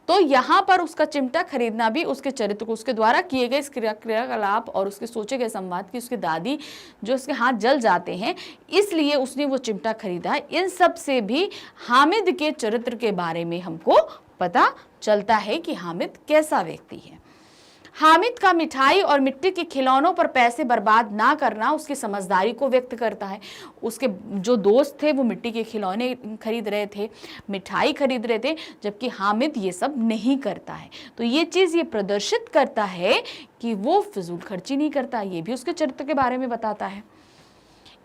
तो यहाँ पर उसका चिमटा खरीदना भी उसके चरित्र को, उसके द्वारा किए गए क्रियाकलाप और उसके सोचे गए संवाद की उसकी दादी जो उसके हाथ जल जाते हैं, इसलिए उसने वो चिमटा खरीदा। इन सब से भी हामिद के चरित्र के बारे में हमको पता चलता है कि हामिद कैसा व्यक्ति है। हामिद का मिठाई और मिट्टी के खिलौनों पर पैसे बर्बाद ना करना उसकी समझदारी को व्यक्त करता है। उसके जो दोस्त थे वो मिट्टी के खिलौने खरीद रहे थे, मिठाई खरीद रहे थे, जबकि हामिद ये सब नहीं करता है। तो ये चीज़ ये प्रदर्शित करता है कि वो फिजूल खर्ची नहीं करता, ये भी उसके चरित्र के बारे में बताता है।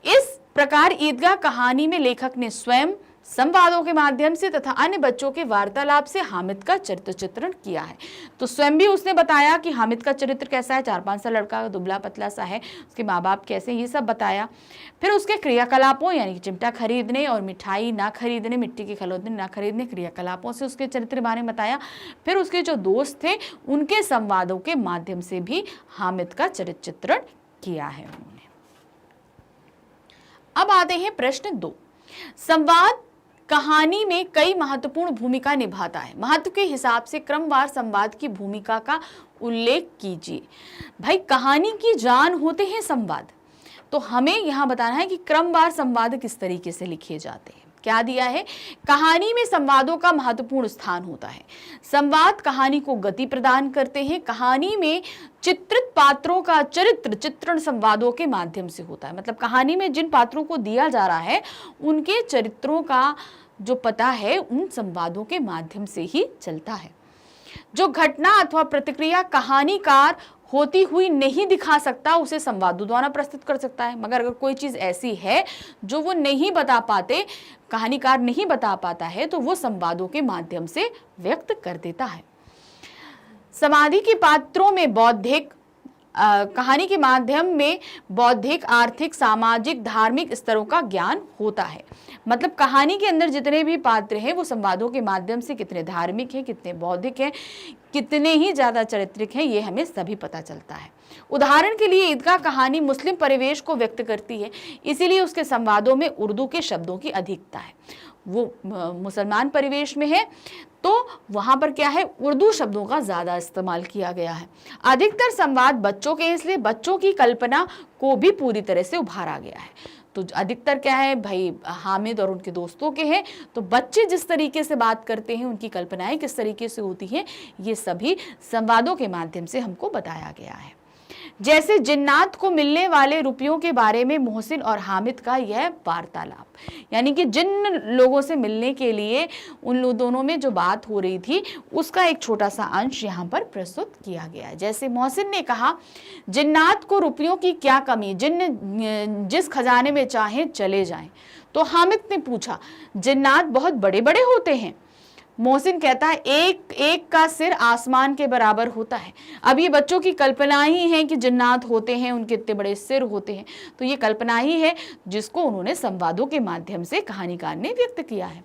इस प्रकार ईदगाह कहानी में लेखक ने स्वयं संवादों के माध्यम से तथा अन्य बच्चों के वार्तालाप से हामिद का चरित्र चित्रण किया है। तो स्वयं भी उसने बताया कि हामिद का चरित्र कैसा है, 4-5 साल लड़का दुबला पतला सा है, उसके माँ बाप कैसे, ये सब बताया। फिर उसके क्रियाकलापों यानी कि चिमटा खरीदने और मिठाई ना खरीदने, मिट्टी के खिलौने ना खरीदने, क्रियाकलापों से उसके चरित्र के बारे में बताया। फिर उसके जो दोस्त थे उनके संवादों के माध्यम से भी हामिद का चरित्र चित्रण किया है उन्होंने। अब आते हैं प्रश्न 2। संवाद कहानी में कई महत्वपूर्ण भूमिका निभाता है, महत्व के हिसाब से क्रमवार संवाद की भूमिका का उल्लेख कीजिए। भाई कहानी की जान होते हैं संवाद, तो हमें यहाँ बताना है कि क्रमवार संवाद किस तरीके से लिखे जाते हैं। क्या दिया है, कहानी में संवादों का महत्वपूर्ण स्थान होता है। संवाद कहानी को गति प्रदान करते हैं। कहानी में चित्रित पात्रों का चरित्र चित्रण संवादों के माध्यम से होता है। मतलब कहानी में जिन पात्रों को दिया जा रहा है उनके चरित्रों का जो पता है उन संवादों के माध्यम से ही चलता है। जो घटना अथवा प्रतिक्रिया कहानीकार होती हुई नहीं दिखा सकता उसे संवादों द्वारा प्रस्तुत कर सकता है। मगर अगर कोई चीज ऐसी है जो वो नहीं बता पाते, कहानीकार नहीं बता पाता है, तो वो संवादों के माध्यम से व्यक्त कर देता है। समाधि के पात्रों में बौद्धिक कहानी के माध्यम में बौद्धिक, आर्थिक, सामाजिक, धार्मिक स्तरों का ज्ञान होता है। मतलब कहानी के अंदर जितने भी पात्र हैं वो संवादों के माध्यम से कितने धार्मिक हैं, कितने बौद्धिक हैं, कितने ही ज़्यादा चारित्रिक हैं, ये हमें सभी पता चलता है। उदाहरण के लिए ईदगाह कहानी मुस्लिम परिवेश को व्यक्त करती है, इसीलिए उसके संवादों में उर्दू के शब्दों की अधिकता है। वो मुसलमान परिवेश में है तो वहाँ पर क्या है, उर्दू शब्दों का ज़्यादा इस्तेमाल किया गया है। अधिकतर संवाद बच्चों के, इसलिए बच्चों की कल्पना को भी पूरी तरह से उभारा गया है। तो अधिकतर क्या है भाई, हामिद और उनके दोस्तों के हैं, तो बच्चे जिस तरीके से बात करते हैं, उनकी कल्पनाएं किस तरीके से होती हैं, ये सभी संवादों के माध्यम से हमको बताया गया है। जैसे जिन्नात को मिलने वाले रुपयों के बारे में मोहसिन और हामिद का यह वार्तालाप, यानी कि जिन लोगों से मिलने के लिए उन दोनों में जो बात हो रही थी उसका एक छोटा सा अंश यहाँ पर प्रस्तुत किया गया है। जैसे मोहसिन ने कहा, जिन्नात को रुपयों की क्या कमी, जिस खजाने में चाहें चले जाएं। तो हामिद ने पूछा, जिन्नात बहुत बड़े बड़े होते हैं? मोहसिन कहता है, एक एक का सिर आसमान के बराबर होता है। अब ये बच्चों की कल्पना ही है कि जिन्नात होते हैं, उनके इतने बड़े सिर होते हैं, तो ये कल्पना ही है जिसको उन्होंने संवादों के माध्यम से कहानीकार ने व्यक्त किया है।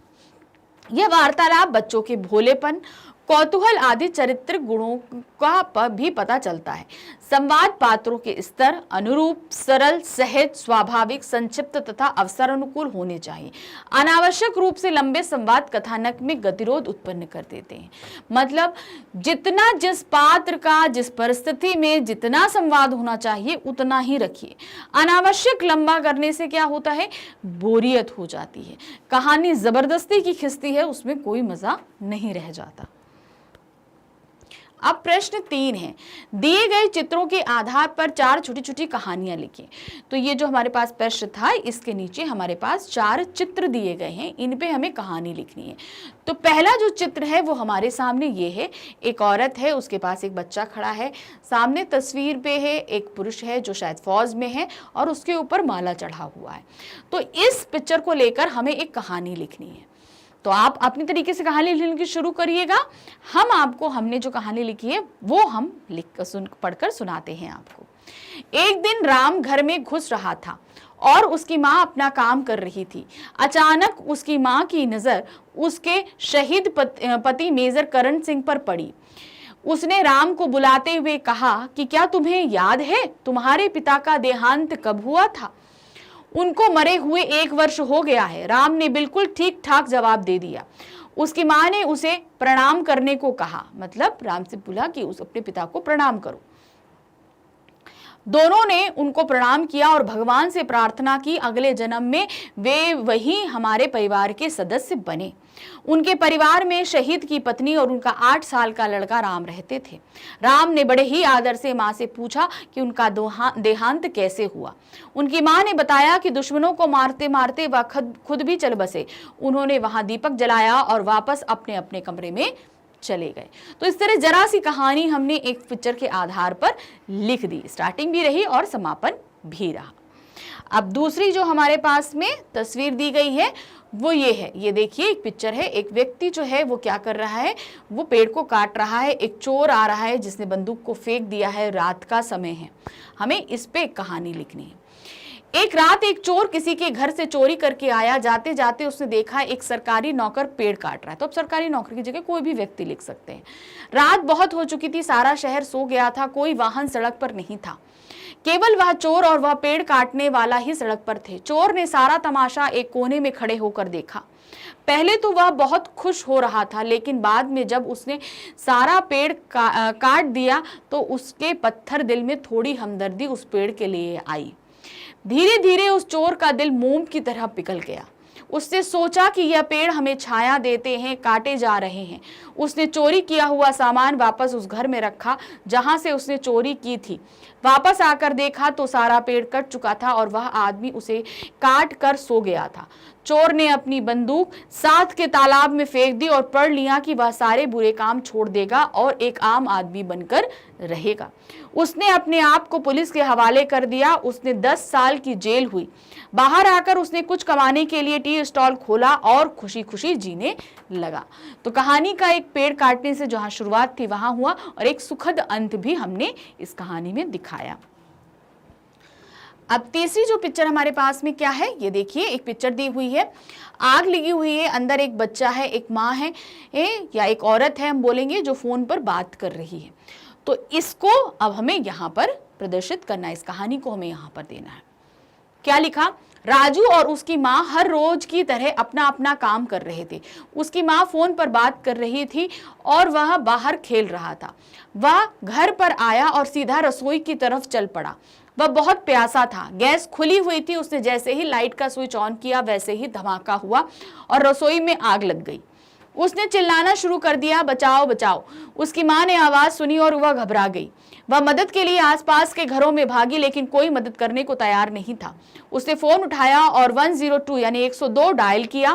यह वार्तालाप बच्चों के भोलेपन, कौतूहल आदि चरित्र गुणों का भी पता चलता है। संवाद पात्रों के स्तर अनुरूप, सरल, सहज, स्वाभाविक, संक्षिप्त तथा अवसर अनुकूल होने चाहिए। अनावश्यक रूप से लंबे संवाद कथानक में गतिरोध उत्पन्न कर देते हैं। मतलब जितना जिस पात्र का जिस परिस्थिति में जितना संवाद होना चाहिए उतना ही रखिए। अनावश्यक लंबा करने से क्या होता है, बोरियत हो जाती है, कहानी जबरदस्ती की खिंचती है, उसमें कोई मजा नहीं रह जाता। अब प्रश्न 3 है, दिए गए चित्रों के आधार पर 4 छोटी छोटी कहानियां लिखिए। तो ये जो हमारे पास प्रश्न था, इसके नीचे हमारे पास 4 चित्र दिए गए हैं, इन पे हमें कहानी लिखनी है। तो पहला जो चित्र है वो हमारे सामने ये है, एक औरत है, उसके पास एक बच्चा खड़ा है, सामने तस्वीर पे है एक पुरुष है जो शायद फौज में है और उसके ऊपर माला चढ़ा हुआ है। तो इस पिक्चर को लेकर हमें एक कहानी लिखनी है। तो आप अपनी तरीके से कहानी लिखने की शुरू करिएगा। हम आपको, हमने जो कहानी लिखी है वो हम पढ़कर सुनाते हैं आपको। एक दिन राम घर में घुस रहा था और उसकी माँ अपना काम कर रही थी। अचानक उसकी माँ की नजर उसके शहीद पति मेजर करण सिंह पर पड़ी। उसने राम को बुलाते हुए कहा कि क्या तुम्हें याद है तुम्हारे पिता का देहांत कब हुआ था? उनको मरे हुए 1 वर्ष हो गया है। राम ने बिल्कुल ठीक ठाक जवाब दे दिया। उसकी माँ ने उसे प्रणाम करने को कहा, मतलब राम से बोला कि उस अपने पिता को प्रणाम करो। दोनों ने उनको प्रणाम किया और भगवान से प्रार्थना की अगले जन्म में वे वही हमारे परिवार के सदस्य बने। उनके परिवार में शहीद की पत्नी और उनका 8 साल का लड़का राम रहते थे। राम ने बड़े ही आदर से माँ से पूछा कि उनका देहांत कैसे हुआ। उनकी माँ ने बताया कि दुश्मनों को मारते मारते वह खुद भी चल बसे। उन्होंने वहां दीपक जलाया और वापस अपने अपने कमरे में चले गए। तो इस तरह जरा सी कहानी हमने एक पिक्चर के आधार पर लिख दी, स्टार्टिंग भी रही और समापन भी रहा। अब दूसरी जो हमारे पास में तस्वीर दी गई है वो ये है, ये देखिए एक पिक्चर है। एक व्यक्ति जो है वो क्या कर रहा है, वो पेड़ को काट रहा है। एक चोर आ रहा है जिसने बंदूक को फेंक दिया है, रात का समय है, हमें इस पे कहानी लिखनी है। एक रात एक चोर किसी के घर से चोरी करके आया। जाते जाते उसने देखा एक सरकारी नौकर पेड़ काट रहा है। तो अब सरकारी नौकर की जगह कोई भी व्यक्ति लिख सकते हैं। रात बहुत हो चुकी थी, सारा शहर सो गया था, कोई वाहन सड़क पर नहीं था, केवल वह चोर और वह पेड़ काटने वाला ही सड़क पर थे। चोर ने सारा तमाशा एक कोने में खड़े होकर देखा। पहले तो वह बहुत खुश हो रहा था, लेकिन बाद में जब उसने सारा पेड़ काट दिया तो उसके पत्थर दिल में थोड़ी हमदर्दी उस पेड़ के लिए आई। धीरे धीरे उस चोर का दिल मोम की तरह पिघल गया। उसने सोचा कि यह पेड़ हमें छाया देते हैं, काटे जा रहे हैं। उसने चोरी किया हुआ सामान वापस उस घर में रखा जहां से उसने चोरी की थी। वापस आकर देखा तो सारा पेड़ कट चुका था और वह आदमी उसे काट कर सो गया था। चोर ने अपनी बंदूक साथ के तालाब में फेंक दी और पढ़ लिया कि वह सारे बुरे काम छोड़ देगा और एक आम आदमी बनकर रहेगा। उसने अपने आप को पुलिस के हवाले कर दिया। उसने 10 साल की जेल हुई। बाहर आकर उसने कुछ कमाने के लिए टी स्टॉल खोला और खुशी खुशी जीने लगा। तो कहानी का एक पेड़ काटने से जहां शुरुआत थी वहां हुआ और एक सुखद अंत भी हमने इस कहानी में दिखाया। अब तीसरी जो पिक्चर हमारे पास में क्या है, ये देखिए एक पिक्चर दी हुई है। आग लगी हुई है, अंदर एक बच्चा है, एक माँ है या एक औरत है हम बोलेंगे, जो फोन पर बात कर रही है। तो इसको अब हमें यहाँ पर प्रदर्शित करना है, इस कहानी को हमें यहाँ पर देना है। क्या लिखा? राजू और उसकी माँ हर रोज की तरह अपना अपना काम कर रहे थे। उसकी माँ फोन पर बात कर रही थी और वह बाहर खेल रहा था। वह घर पर आया और सीधा रसोई की तरफ चल पड़ा। वह बहुत प्यासा था। गैस खुली हुई थी। उसने जैसे ही लाइट का स्विच ऑन किया वैसे ही धमाका हुआ और रसोई में आग लग गई। उसने चिल्लाना शुरू कर दिया, बचाओ बचाओ। उसकी माँ ने आवाज सुनी और वह घबरा गई। वह मदद के लिए आसपास के घरों में भागी, लेकिन कोई मदद करने को तैयार नहीं था। उसने फोन उठाया और 102 यानी 102 डायल किया।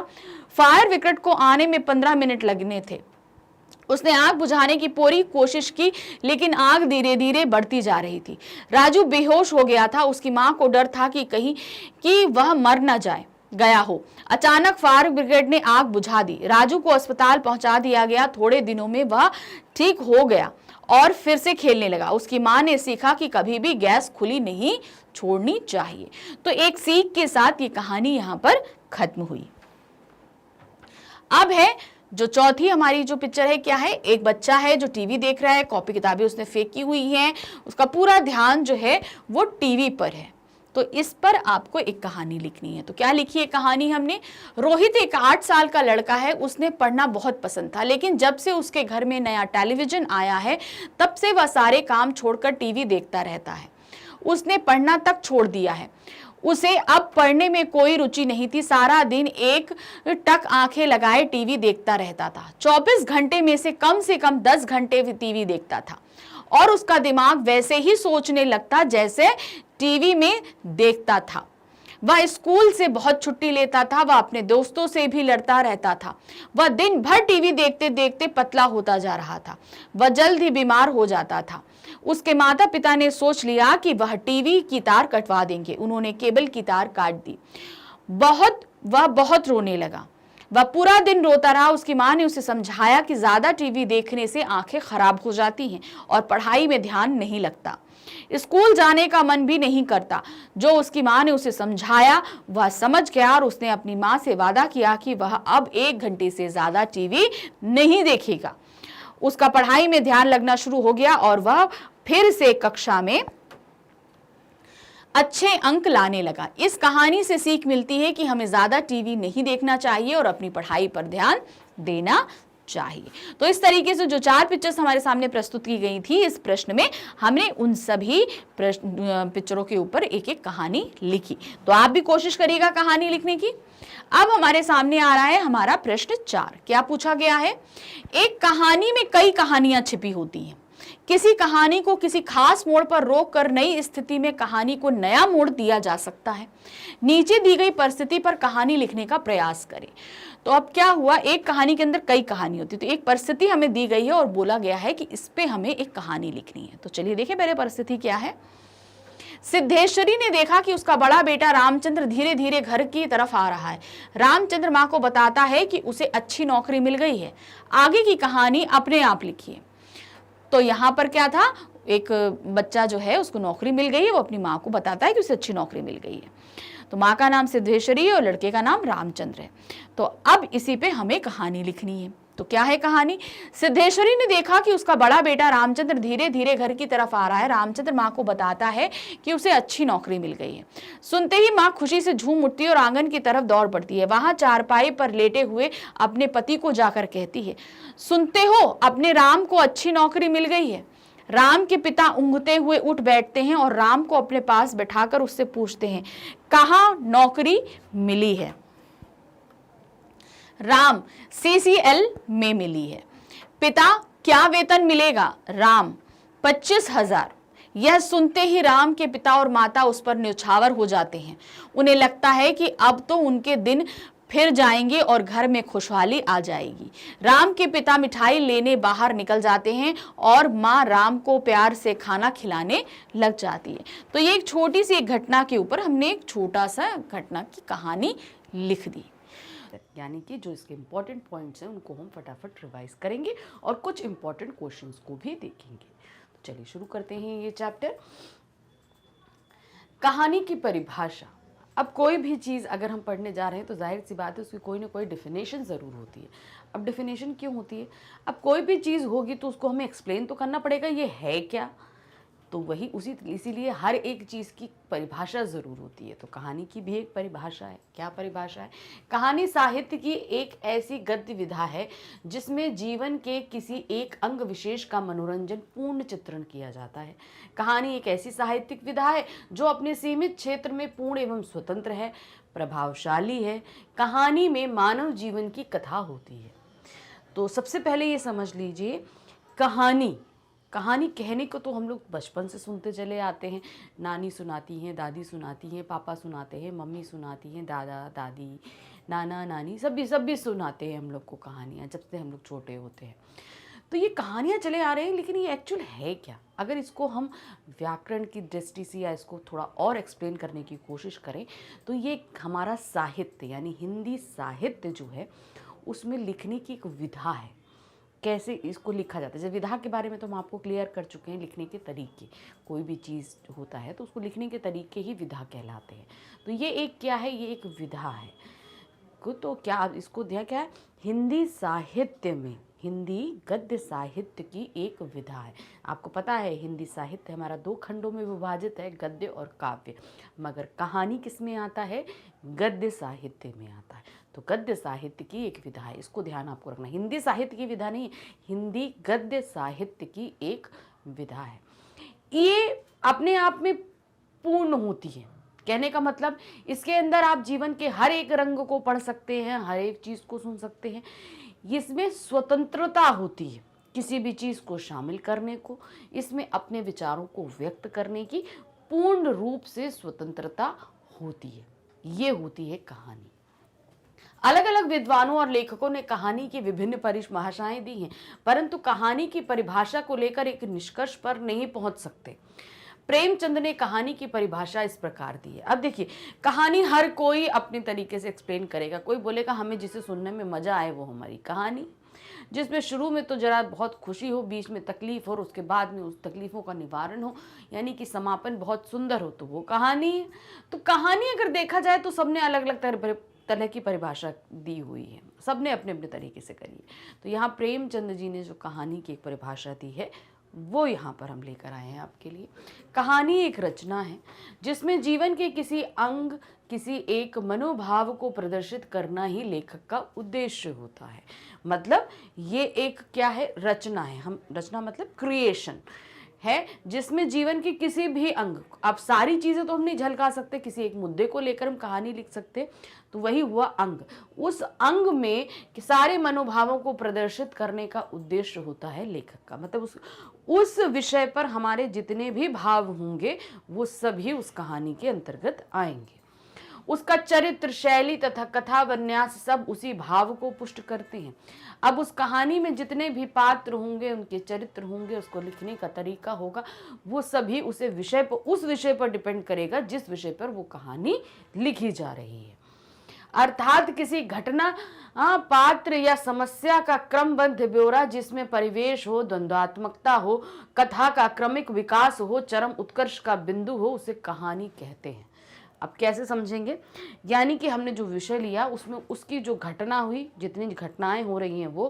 फायर ब्रिगेड को आने में 15 मिनट लगने थे। उसने आग बुझाने की पूरी कोशिश की, लेकिन आग धीरे धीरे बढ़ती जा रही थी। राजू बेहोश हो गया था। उसकी माँ को डर था कि कहीं कि वह मर न गया हो। अचानक फायर ब्रिगेड ने आग बुझा दी। राजू को अस्पताल पहुंचा दिया गया। थोड़े दिनों में वह ठीक हो गया और फिर से खेलने लगा। उसकी माँ ने सीखा कि कभी भी गैस खुली नहीं छोड़नी चाहिए। तो एक सीख के साथ ये कहानी यहाँ पर खत्म हुई। अब है जो चौथी हमारी जो पिक्चर है, क्या है? एक बच्चा है जो टीवी देख रहा है, कॉपी किताबें उसने फेंकी हुई हैं, उसका पूरा ध्यान जो है वो टीवी पर है। तो इस पर आपको एक कहानी लिखनी है। तो क्या लिखी है कहानी हमने? रोहित एक 8 साल का लड़का है। उसने पढ़ना बहुत पसंद था, लेकिन जब से उसके घर में नया टेलीविजन आया है तब से वह सारे काम छोड़कर टीवी देखता रहता है। उसने पढ़ना तक छोड़ दिया है। उसे अब पढ़ने में कोई रुचि नहीं थी। सारा दिन एक टक आंखें लगाए टीवी देखता रहता था। 24 घंटे में से कम 10 घंटे टीवी देखता था और उसका दिमाग वैसे ही सोचने लगता जैसे टीवी में देखता था। वह स्कूल से बहुत छुट्टी लेता था। वह अपने दोस्तों से भी लड़ता रहता था। वह दिन भर टीवी देखते देखते पतला होता जा रहा था। वह जल्द ही बीमार हो जाता था। उसके माता पिता ने सोच लिया कि वह टीवी की तार कटवा देंगे। उन्होंने केबल की तार काट दी। वह बहुत रोने लगा। वह पूरा दिन रोता रहा। उसकी मां ने उसे समझाया कि ज्यादा टीवी देखने से आंखें खराब हो जाती हैं और पढ़ाई में ध्यान नहीं लगता। स्कूल जाने का मन भी नहीं करता। जो उसकी मां ने उसे समझाया वह समझ गया और उसने अपनी मां से वादा किया कि वह अब 1 घंटे से ज्यादा टीवी नहीं देखेगा। उसका पढ़ाई में ध्यान लगना शुरू हो गया और वह फिर से कक्षा में अच्छे अंक लाने लगा। इस कहानी से सीख मिलती है कि हमें ज्यादा टीवी नहीं देखना चाहिए और अपनी पढ़ाई पर ध्यान देना चाहिए। तो इस तरीके से जो 4 पिक्चर्स हमारे सामने प्रस्तुत की गई थी इस प्रश्न में, हमने उन सभी पिक्चरों के ऊपर एक एक कहानी लिखी। तो आप भी कोशिश करिएगा कहानी लिखने की। अब हमारे सामने आ रहा है हमारा प्रश्न 4। क्या पूछा गया है? एक कहानी में कई कहानियां छिपी होती हैं। किसी कहानी को किसी खास मोड़ पर रोक कर नई स्थिति में कहानी को नया मोड़ दिया जा सकता है। नीचे दी गई परिस्थिति पर कहानी लिखने का प्रयास करें। तो अब क्या हुआ, एक कहानी के अंदर कई कहानी होती है, तो एक परिस्थिति हमें दी गई है और बोला गया है कि इस पे हमें एक कहानी लिखनी है। तो चलिए देखिए पहले परिस्थिति क्या है। सिद्धेश्वरी ने देखा कि उसका बड़ा बेटा रामचंद्र धीरे धीरे घर की तरफ आ रहा है। रामचंद्र माँ को बताता है कि उसे अच्छी नौकरी मिल गई है। आगे की कहानी अपने आप लिखिए। तो यहाँ पर क्या था, एक बच्चा जो है उसको नौकरी मिल गई है, वो अपनी माँ को बताता है कि उसे अच्छी नौकरी मिल गई है। तो माँ का नाम सिद्धेश्वरी है और लड़के का नाम रामचंद्र है। तो अब इसी पे हमें कहानी लिखनी है। तो क्या है कहानी? सिद्धेश्वरी ने देखा कि उसका बड़ा बेटा रामचंद्र धीरे धीरे घर की तरफ आ रहा है। रामचंद्र माँ को बताता है कि उसे अच्छी नौकरी मिल गई है। सुनते ही माँ खुशी से झूम उठती है और आंगन की तरफ दौड़ पड़ती है। वहां चारपाई पर लेटे हुए अपने पति को जाकर कहती है, सुनते हो, अपने राम को अच्छी नौकरी मिल गई है। राम के पिता ऊँघते हुए उठ बैठते हैं और राम को अपने पास बैठाकर उससे पूछते हैं, कहाँ नौकरी मिली है? राम, CCL में मिली है। पिता, क्या वेतन मिलेगा? राम, 25,000। यह सुनते ही राम के पिता और माता उस पर न्यौछावर हो जाते हैं। उन्हें लगता है कि अब तो उनके दिन फिर जाएंगे और घर में खुशहाली आ जाएगी। राम के पिता मिठाई लेने बाहर निकल जाते हैं और माँ राम को प्यार से खाना खिलाने लग जाती है। तो ये एक छोटी सी एक घटना के ऊपर हमने एक छोटा सा घटना की कहानी लिख दी। यानी कि जो इसके इंपॉर्टेंट पॉइंट्स हैं उनको हम फटाफट रिवाइज करेंगे और कुछ इंपॉर्टेंट क्वेश्चंस को भी देखेंगे। तो चलिए शुरू करते हैं ये चैप्टर। कहानी की परिभाषा। अब कोई भी चीज़ अगर हम पढ़ने जा रहे हैं तो जाहिर सी बात है उसकी कोई ना कोई डेफिनेशन ज़रूर होती है। अब डेफिनेशन क्यों होती है? अब कोई भी चीज़ होगी तो उसको हमें एक्सप्लेन तो करना पड़ेगा, ये है क्या। तो वही इसीलिए हर एक चीज़ की परिभाषा ज़रूर होती है। तो कहानी की भी एक परिभाषा है। क्या परिभाषा है? कहानी साहित्य की एक ऐसी गद्य विधा है जिसमें जीवन के किसी एक अंग विशेष का मनोरंजन पूर्ण चित्रण किया जाता है। कहानी एक ऐसी साहित्यिक विधा है जो अपने सीमित क्षेत्र में पूर्ण एवं स्वतंत्र है, प्रभावशाली है। कहानी में मानव जीवन की कथा होती है। तो सबसे पहले ये समझ लीजिए, कहानी कहने को तो हम लोग बचपन से सुनते चले आते हैं। नानी सुनाती हैं, दादी सुनाती हैं, पापा सुनाते हैं, मम्मी सुनाती हैं, दादा दादी, नाना नानी सभी सुनाते हैं हम लोग को कहानियाँ जब से हम लोग छोटे होते हैं। तो ये कहानियाँ चले आ रहे हैं, लेकिन ये एक्चुअल है क्या? अगर इसको हम व्याकरण की दृष्टि से या इसको थोड़ा और एक्सप्लेन करने की कोशिश करें तो ये हमारा साहित्य यानी हिंदी साहित्य जो है उसमें लिखने की एक विधा है। कैसे इसको लिखा जाता है, जैसे विधा के बारे में तो हम आपको क्लियर कर चुके हैं। लिखने के तरीके, कोई भी चीज़ होता है तो उसको लिखने के तरीके ही विधा कहलाते हैं। तो ये एक क्या है, ये एक विधा है। तो क्या इसको दिया क्या है? हिंदी साहित्य में, हिंदी गद्य साहित्य की एक विधा है। आपको पता है हिंदी साहित्य हमारा 2 खंडों में विभाजित है, गद्य और काव्य। मगर कहानी किस में आता है? गद्य साहित्य में आता है। तो गद्य साहित्य की एक विधा है, इसको ध्यान आपको रखना। हिंदी साहित्य की विधा नहीं, हिंदी गद्य साहित्य की एक विधा है। ये अपने आप में पूर्ण होती है। कहने का मतलब इसके अंदर आप जीवन के हर एक रंग को पढ़ सकते हैं, हर एक चीज को सुन सकते हैं। इसमें स्वतंत्रता होती है किसी भी चीज को शामिल करने को, इसमें अपने विचारों को व्यक्त करने की पूर्ण रूप से स्वतंत्रता होती है। ये होती है कहानी। अलग अलग विद्वानों और लेखकों ने कहानी की विभिन्न परिभाषाएं दी हैं, परंतु कहानी की परिभाषा को लेकर एक निष्कर्ष पर नहीं पहुंच सकते। प्रेमचंद ने कहानी की परिभाषा इस प्रकार दी है। अब देखिए, कहानी हर कोई अपने तरीके से एक्सप्लेन करेगा। कोई बोलेगा हमें जिसे सुनने में मजा आए वो हमारी कहानी, जिसमें शुरू में तो जरा बहुत खुशी हो, बीच में तकलीफ हो और उसके बाद में उस तकलीफों का निवारण हो, यानी कि समापन बहुत सुंदर हो, तो वो कहानी है। तो कहानी अगर देखा जाए तो सबने अलग अलग तरह की परिभाषा दी हुई है, सबने अपने अपने तरीके से करी है। तो यहाँ प्रेमचंद जी ने जो कहानी की एक परिभाषा दी है वो यहाँ पर हम लेकर आए हैं आपके लिए। कहानी एक रचना है जिसमें जीवन के किसी अंग, किसी एक मनोभाव को प्रदर्शित करना ही लेखक का उद्देश्य होता है। मतलब ये एक क्या है, रचना है। हम रचना मतलब क्रिएशन है जिसमें जीवन के किसी भी अंग, अब सारी चीजें तो हम नहीं झलका सकते, किसी एक मुद्दे को लेकर हम कहानी लिख सकते, तो वही हुआ अंग। उस अंग में सारे मनोभावों को प्रदर्शित करने का उद्देश्य होता है लेखक का। मतलब उस विषय पर हमारे जितने भी भाव होंगे वो सभी उस कहानी के अंतर्गत आएंगे। उसका चरित्र, शैली तथा कथा विन्यास सब उसी भाव को पुष्ट करते हैं। अब उस कहानी में जितने भी पात्र होंगे, उनके चरित्र होंगे, उसको लिखने का तरीका होगा, वो सभी उस विषय पर डिपेंड करेगा जिस विषय पर वो कहानी लिखी जा रही है। अर्थात किसी घटना, पात्र या समस्या का क्रमबद्ध ब्यौरा जिसमें परिवेश हो, द्वंद्वात्मकता हो, कथा का क्रमिक विकास हो, चरम उत्कर्ष का बिंदु हो, उसे कहानी कहते हैं। अब कैसे समझेंगे, यानी कि हमने जो विषय लिया उसमें उसकी जो घटना हुई, जितनी घटनाएं हो रही हैं, वो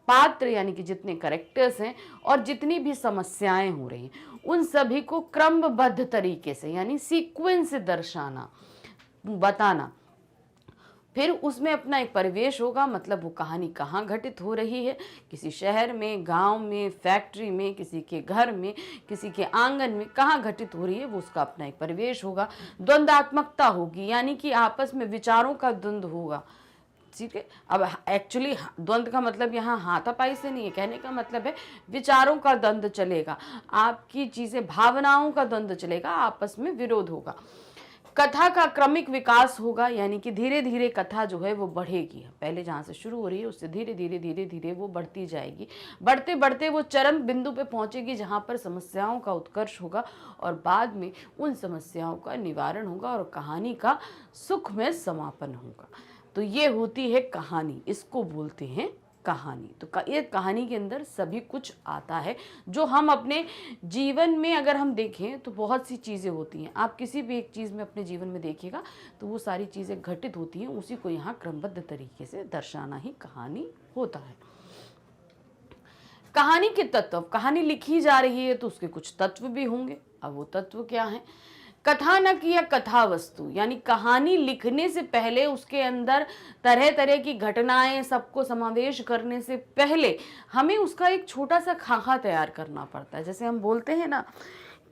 पात्र यानी कि जितने कैरेक्टर्स हैं और जितनी भी समस्याएं हो रही हैं, उन सभी को क्रमबद्ध तरीके से यानी सीक्वेंस से दर्शाना, बताना। फिर उसमें अपना एक परिवेश होगा, मतलब वो कहानी कहाँ घटित हो रही है, किसी शहर में, गांव में, फैक्ट्री में, किसी के घर में, किसी के आंगन में, कहाँ घटित हो रही है, वो उसका अपना एक परिवेश होगा। द्वंद्वात्मकता होगी, यानी कि आपस में विचारों का द्वंद्व होगा। ठीक है, अब एक्चुअली द्वंद्व का मतलब यहाँ हाथापाई से नहीं है, कहने का मतलब है विचारों का द्वंद्व चलेगा, आपकी चीजें, भावनाओं का द्वंद्व चलेगा, आपस में विरोध होगा। कथा का क्रमिक विकास होगा, यानी कि धीरे धीरे कथा जो है वो बढ़ेगी। पहले जहाँ से शुरू हो रही है उससे धीरे धीरे वो बढ़ती जाएगी। बढ़ते बढ़ते वो चरम बिंदु पे पहुँचेगी जहाँ पर समस्याओं का उत्कर्ष होगा और बाद में उन समस्याओं का निवारण होगा और कहानी का सुखमय समापन होगा। तो ये होती है कहानी, इसको बोलते हैं कहानी। तो ये कहानी के अंदर सभी कुछ आता है जो हम अपने जीवन में अगर हम देखें तो बहुत सी चीज़ें होती हैं। आप किसी भी एक चीज़ में अपने जीवन में देखिएगा तो वो सारी चीज़ें घटित होती हैं, उसी को यहाँ क्रमबद्ध तरीके से दर्शाना ही कहानी होता है। कहानी के तत्व, कहानी लिखी जा रही है तो उसके कुछ तत्व भी होंगे। अब वो तत्व क्या है? कथानक या कथा वस्तु, यानी कहानी लिखने से पहले उसके अंदर तरह तरह की घटनाएं सबको समावेश करने से पहले हमें उसका एक छोटा सा खाका तैयार करना पड़ता है। जैसे हम बोलते हैं ना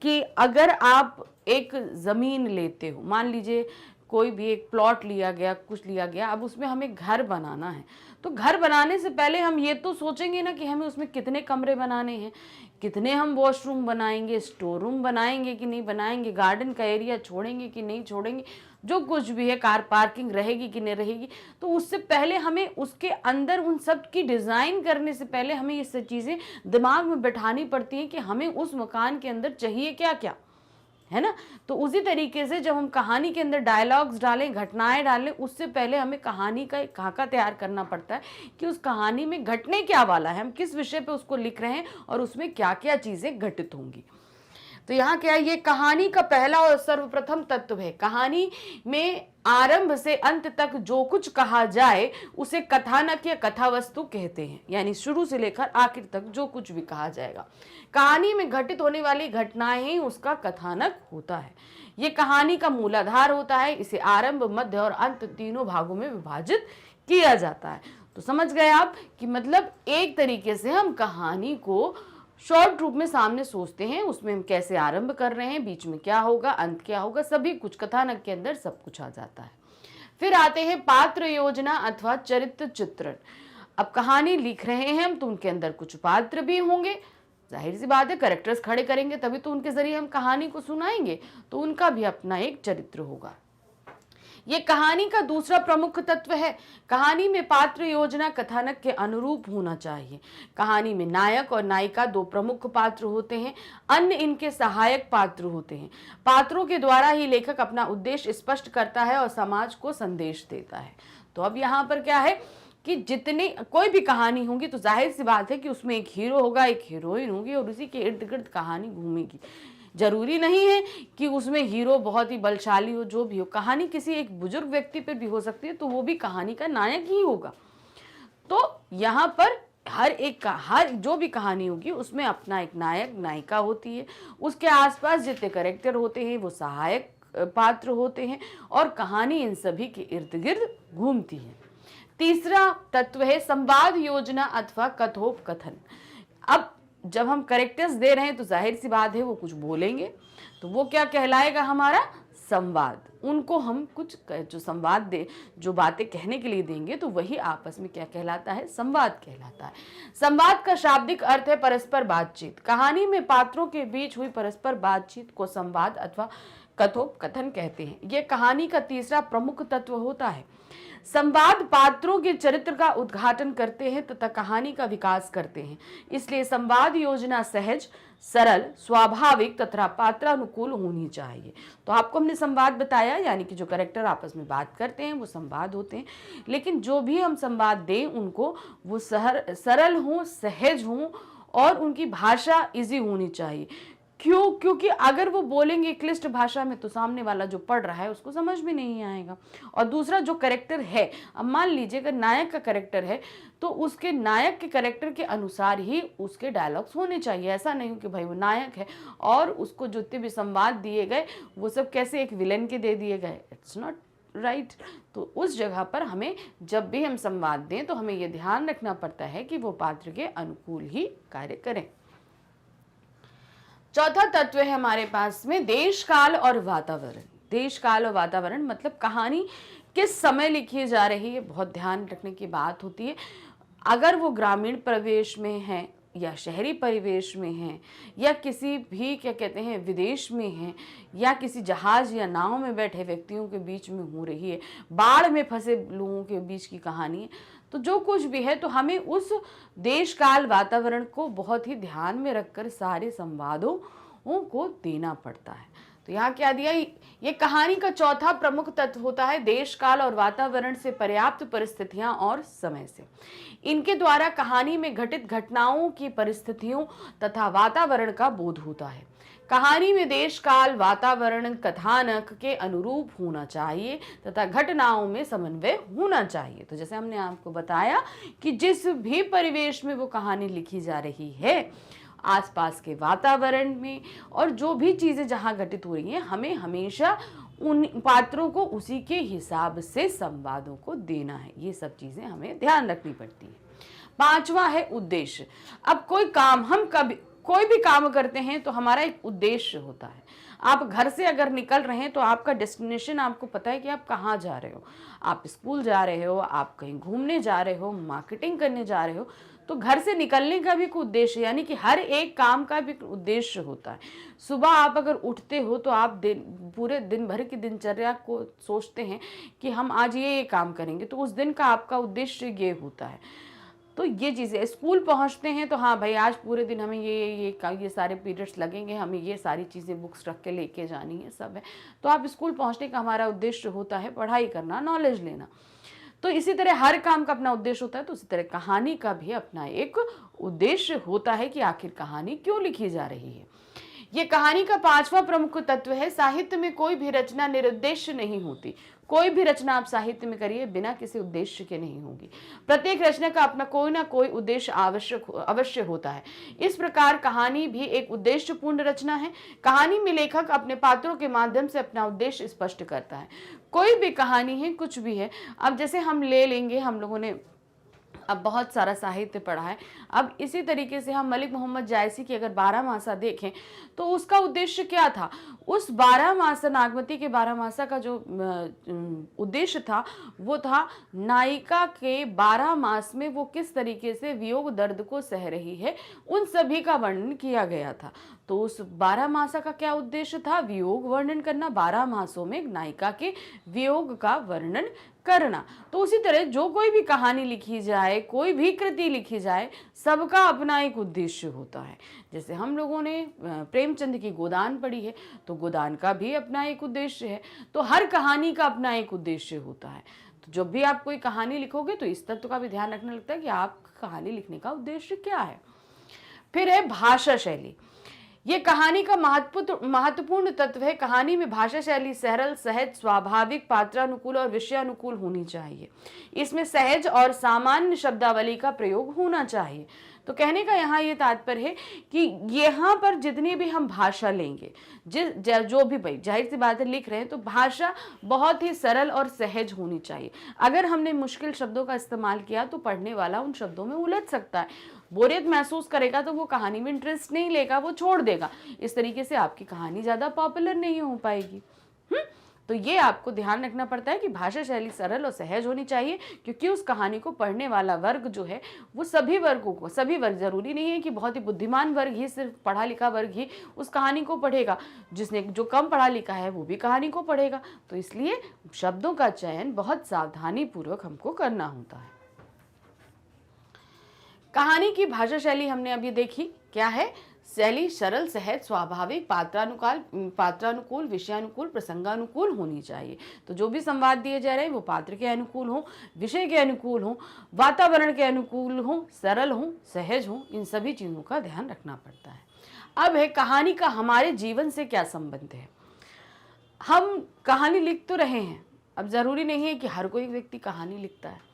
कि अगर आप एक ज़मीन लेते हो, मान लीजिए कोई भी एक प्लॉट लिया गया, कुछ लिया गया, अब उसमें हमें घर बनाना है, तो घर बनाने से पहले हम ये तो सोचेंगे ना कि हमें उसमें कितने कमरे बनाने हैं, कितने हम वॉशरूम बनाएंगे, स्टोर रूम बनाएंगे कि नहीं बनाएंगे, गार्डन का एरिया छोड़ेंगे कि नहीं छोड़ेंगे, जो कुछ भी है, कार पार्किंग रहेगी कि नहीं रहेगी। तो उससे पहले हमें उसके अंदर उन सब की डिज़ाइन करने से पहले हमें ये सब चीज़ें दिमाग में बैठानी पड़ती हैं कि हमें उस मकान के अंदर चाहिए क्या क्या, है ना। तो उसी तरीके से जब हम कहानी के अंदर डायलॉग्स डालें, घटनाएं डालें, उससे पहले हमें कहानी का एक खाका तैयार करना पड़ता है कि उस कहानी में घटने क्या वाला है, हम किस विषय पे उसको लिख रहे हैं और उसमें क्या क्या चीज़ें घटित होंगी। तो यहाँ क्या है, ये कहानी का पहला और सर्वप्रथम तत्व है। कहानी में आरंभ से अंत तक जो कुछ कहा जाए उसे कथानक या कथा वस्तु कहते हैं, यानी शुरू से लेकर आखिर तक जो कुछ भी कहा जाएगा, कहानी में घटित होने वाली घटनाएं ही उसका कथानक होता है। ये कहानी का मूलाधार होता है। इसे आरंभ, मध्य और अंत तीनों भागों में विभाजित किया जाता है। तो समझ गए आप कि मतलब एक तरीके से हम कहानी को शॉर्ट रूप में सामने सोचते हैं, उसमें हम कैसे आरंभ कर रहे हैं, बीच में क्या होगा, अंत क्या होगा, सभी कुछ कथानक के अंदर सब कुछ आ जाता है। फिर आते हैं पात्र योजना अथवा चरित्र चित्रण। अब कहानी लिख रहे हैं हम तो उनके अंदर कुछ पात्र भी होंगे, जाहिर सी बात है कैरेक्टर्स खड़े करेंगे तभी तो उनके जरिए हम कहानी को सुनाएंगे, तो उनका भी अपना एक चरित्र होगा। ये कहानी का दूसरा प्रमुख तत्व है। कहानी में पात्र योजना कथानक के अनुरूप होना चाहिए। कहानी में नायक और नायिका दो प्रमुख पात्र होते हैं, अन्य इनके सहायक पात्र होते हैं। पात्रों के द्वारा ही लेखक अपना उद्देश्य स्पष्ट करता है और समाज को संदेश देता है। तो अब यहाँ पर क्या है कि जितने कोई भी कहानी होगी तो जाहिर सी बात है कि उसमें एक हीरो होगा, एक हीरोइन होगी और उसी के इर्द गिर्द कहानी घूमेगी। जरूरी नहीं है कि उसमें हीरो बहुत ही बलशाली हो, जो भी हो, कहानी किसी एक बुजुर्ग व्यक्ति पर भी हो सकती है तो वो भी कहानी का नायक ही होगा। तो यहाँ पर हर जो भी कहानी होगी उसमें अपना एक नायक नायिका होती है, उसके आसपास जितने कैरेक्टर होते हैं वो सहायक पात्र होते हैं और कहानी इन सभी के इर्द गिर्द घूमती है। तीसरा तत्व है संवाद योजना अथवा कथोपकथन। अब जब हम कैरेक्टर्स दे रहे हैं तो जाहिर सी बात है वो कुछ बोलेंगे, तो वो क्या कहलाएगा, हमारा संवाद। उनको हम कुछ जो संवाद दे, जो बातें कहने के लिए देंगे तो वही आपस में क्या कहलाता है, संवाद कहलाता है। संवाद का शाब्दिक अर्थ है परस्पर बातचीत। कहानी में पात्रों के बीच हुई परस्पर बातचीत को संवाद अथवा कथोपकथन कहते हैं। यह कहानी का तीसरा प्रमुख तत्व होता है। संवाद पात्रों के चरित्र का उद्घाटन करते हैं तथा कहानी का विकास करते हैं, इसलिए संवाद योजना सहज, सरल, स्वाभाविक तथा पात्रानुकूल होनी चाहिए। तो आपको हमने संवाद बताया, यानी कि जो कैरेक्टर आपस में बात करते हैं वो संवाद होते हैं, लेकिन जो भी हम संवाद दें उनको वो सरल हों, सहज हों और उनकी भाषा इजी होनी चाहिए। क्यों? क्योंकि अगर वो बोलेंगे क्लिष्ट भाषा में तो सामने वाला जो पढ़ रहा है उसको समझ में नहीं आएगा। और दूसरा जो कैरेक्टर है, अब मान लीजिए अगर नायक का कैरेक्टर है तो उसके नायक के कैरेक्टर के अनुसार ही उसके डायलॉग्स होने चाहिए। ऐसा नहीं कि भाई वो नायक है और उसको जितने भी संवाद दिए गए वो सब कैसे एक विलेन के दे दिए गए, इट्स नॉट राइट। तो उस जगह पर हमें जब भी हम संवाद दें तो हमें ये ध्यान रखना पड़ता है कि वो पात्र के अनुकूल ही कार्य करें। चौथा तत्व है हमारे पास में देश काल और वातावरण। देश काल और वातावरण मतलब कहानी किस समय लिखी जा रही है, बहुत ध्यान रखने की बात होती है। अगर वो ग्रामीण परिवेश में है या शहरी परिवेश में है या किसी भी क्या कहते हैं विदेश में है या किसी जहाज या नाव में बैठे व्यक्तियों के बीच में हो रही है, बाढ़ में फंसे लोगों के बीच की कहानी है, तो जो कुछ भी है तो हमें उस देश काल वातावरण को बहुत ही ध्यान में रखकर सारे संवादों को देना पड़ता है। तो यहाँ क्या दिया, ये कहानी का चौथा प्रमुख तत्व होता है देश काल और वातावरण से पर्याप्त परिस्थितियां और समय से। इनके द्वारा कहानी में घटित घटनाओं की परिस्थितियों तथा वातावरण का बोध होता है। कहानी में देश काल वातावरण कथानक के अनुरूप होना चाहिए तथा घटनाओं में समन्वय होना चाहिए। तो जैसे हमने आपको बताया कि जिस भी परिवेश में वो कहानी लिखी जा रही है, आसपास के वातावरण में और जो भी चीजें जहां घटित हो रही हैं, हमें हमेशा उन पात्रों को उसी के हिसाब से संवादों को देना है। ये सब चीजें हमें ध्यान रखनी पड़ती है। पांचवा है उद्देश्य। अब कोई भी काम करते हैं तो हमारा एक उद्देश्य होता है। आप घर से अगर निकल रहे हैं तो आपका डेस्टिनेशन, आपको पता है कि आप कहाँ जा रहे हो। आप स्कूल जा रहे हो, आप कहीं घूमने जा रहे हो, मार्केटिंग करने जा रहे हो, तो घर से निकलने का भी कोई उद्देश्य, यानी कि हर एक काम का भी उद्देश्य होता है। सुबह आप अगर उठते हो तो आप पूरे दिन भर की दिनचर्या को सोचते हैं कि हम आज ये काम करेंगे, तो उस दिन का आपका उद्देश्य ये होता है। तो ये चीज़ें, स्कूल पहुंचते हैं तो हाँ भाई आज पूरे दिन हमें ये सारे पीरियड्स लगेंगे, हमें ये सारी चीज़ें बुक्स रख के लेके जानी है, सब है। तो आप स्कूल पहुंचने का हमारा उद्देश्य होता है पढ़ाई करना, नॉलेज लेना। तो इसी तरह हर काम का अपना उद्देश्य होता है, तो उसी तरह कहानी का भी अपना एक उद्देश्य होता है कि आखिर कहानी क्यों लिखी जा रही है। ये कहानी का पांचवा प्रमुख तत्व है। साहित्य में कोई भी रचना निरुद्देश्य नहीं होती। कोई भी रचना आप साहित्य में करिए बिना किसी उद्देश्य के नहीं होगी। प्रत्येक रचना का अपना कोई ना कोई उद्देश्य अवश्य होता है। इस प्रकार कहानी भी एक उद्देश्यपूर्ण रचना है। कहानी में लेखक अपने पात्रों के माध्यम से अपना उद्देश्य स्पष्ट करता है। कोई भी कहानी है, कुछ भी है, अब जैसे हम ले लेंगे, हम लोगों ने अब बहुत सारा साहित्य पढ़ा है। अब इसी तरीके से हम मलिक मोहम्मद जायसी की अगर बारहमासा देखें तो उसका उद्देश्य क्या था? उस बारहमासा, नागमती के बारहमासा का जो उद्देश्य था वो था नायिका के 12 मास में वो किस तरीके से वियोग दर्द को सह रही है, उन सभी का वर्णन किया गया था। तो उस 12 मासा का क्या उद्देश्य था? वियोग वर्णन करना, 12 मासों में नायिका के वियोग का वर्णन करना। तो उसी तरह जो कोई भी कहानी लिखी जाए, कोई भी कृति लिखी जाए, सबका अपना एक उद्देश्य होता है। जैसे हम लोगों ने प्रेमचंद की गोदान पढ़ी है, तो गोदान का भी अपना एक उद्देश्य है। तो हर कहानी का अपना एक उद्देश्य होता है। तो जब भी आप कोई कहानी लिखोगे तो इस तत्व का भी ध्यान रखना लगता है कि आप कहानी लिखने का उद्देश्य क्या है। फिर है भाषा शैली। ये कहानी का महत्वपूर्ण तत्व है। कहानी में भाषा शैली सरल, सहज, स्वाभाविक, पात्रानुकूल और विषयानुकूल होनी चाहिए। इसमें सहज और सामान्य शब्दावली का प्रयोग होना चाहिए। तो कहने का यहाँ ये तात्पर्य है कि यहाँ पर जितनी भी हम भाषा लेंगे, जो भी, भाई जाहिर सी बात है लिख रहे हैं, तो भाषा बहुत ही सरल और सहज होनी चाहिए। अगर हमने मुश्किल शब्दों का इस्तेमाल किया तो पढ़ने वाला उन शब्दों में उलझ सकता है, बोरियत महसूस करेगा, तो वो कहानी में इंटरेस्ट नहीं लेगा, वो छोड़ देगा। इस तरीके से आपकी कहानी ज़्यादा पॉपुलर नहीं हो पाएगी। तो ये आपको ध्यान रखना पड़ता है कि भाषा शैली सरल और सहज होनी चाहिए, क्योंकि उस कहानी को पढ़ने वाला वर्ग जो है वो सभी वर्गों को, सभी वर्ग, जरूरी नहीं है कि बहुत ही बुद्धिमान वर्ग ही, सिर्फ पढ़ा लिखा वर्ग ही उस कहानी को पढ़ेगा। जिसने जो कम पढ़ा लिखा है वो भी कहानी को पढ़ेगा। तो इसलिए शब्दों का चयन बहुत सावधानी पूर्वक हमको करना होता है। कहानी की भाषा शैली हमने अभी देखी, क्या है? शैली सरल, सहज, स्वाभाविक, पात्रानुकूल, विषयानुकूल, प्रसंगानुकूल होनी चाहिए। तो जो भी संवाद दिए जा रहे हैं वो पात्र के अनुकूल हो, विषय के अनुकूल हो, वातावरण के अनुकूल हो, सरल हो, सहज हो, इन सभी चीज़ों का ध्यान रखना पड़ता है। अब है कहानी का हमारे जीवन से क्या संबंध है। हम कहानी लिख तो रहे हैं, अब ज़रूरी नहीं है कि हर कोई व्यक्ति कहानी लिखता है।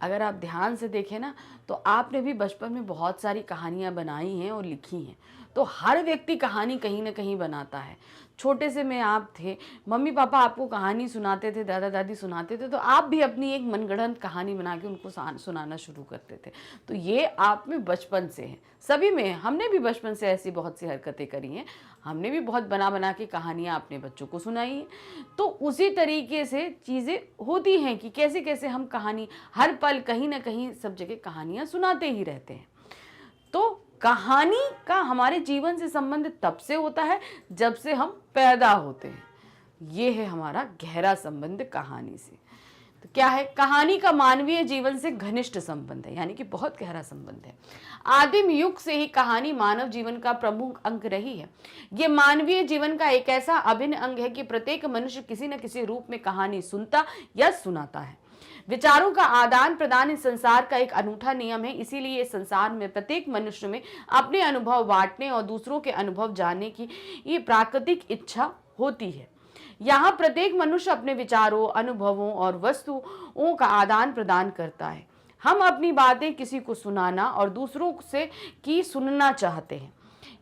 अगर आप ध्यान से देखें ना, तो आपने भी बचपन में बहुत सारी कहानियाँ बनाई हैं और लिखी हैं। तो हर व्यक्ति कहानी कहीं ना कहीं बनाता है। छोटे से में आप थे, मम्मी पापा आपको कहानी सुनाते थे, दादा दादी सुनाते थे, तो आप भी अपनी एक मनगढ़ंत कहानी बना के उनको सुनाना शुरू करते थे। तो ये आप में बचपन से है, सभी में। हमने भी बचपन से ऐसी बहुत सी हरकतें करी हैं, हमने भी बहुत बना बना के कहानियाँ अपने बच्चों को सुनाई हैं। तो उसी तरीके से चीज़ें होती हैं कि कैसे कैसे हम कहानी हर पल कहीं ना कहीं सब जगह कहानियाँ सुनाते ही रहते हैं। तो कहानी का हमारे जीवन से संबंध तब से होता है जब से हम पैदा होते हैं। ये है हमारा गहरा संबंध कहानी से। तो क्या है? कहानी का मानवीय जीवन से घनिष्ठ संबंध है, यानी कि बहुत गहरा संबंध है। आदिम युग से ही कहानी मानव जीवन का प्रमुख अंग रही है। ये मानवीय जीवन का एक ऐसा अभिन्न अंग है कि प्रत्येक मनुष्य किसी न किसी रूप में कहानी सुनता या सुनाता है। विचारों का आदान प्रदान इस संसार का एक अनूठा नियम है। इसीलिए इस संसार में प्रत्येक मनुष्य में अपने अनुभव बांटने और दूसरों के अनुभव जानने की ये प्राकृतिक इच्छा होती है। यहाँ प्रत्येक मनुष्य अपने विचारों, अनुभवों और वस्तुओं का आदान प्रदान करता है। हम अपनी बातें किसी को सुनाना और दूसरों से की सुनना चाहते हैं।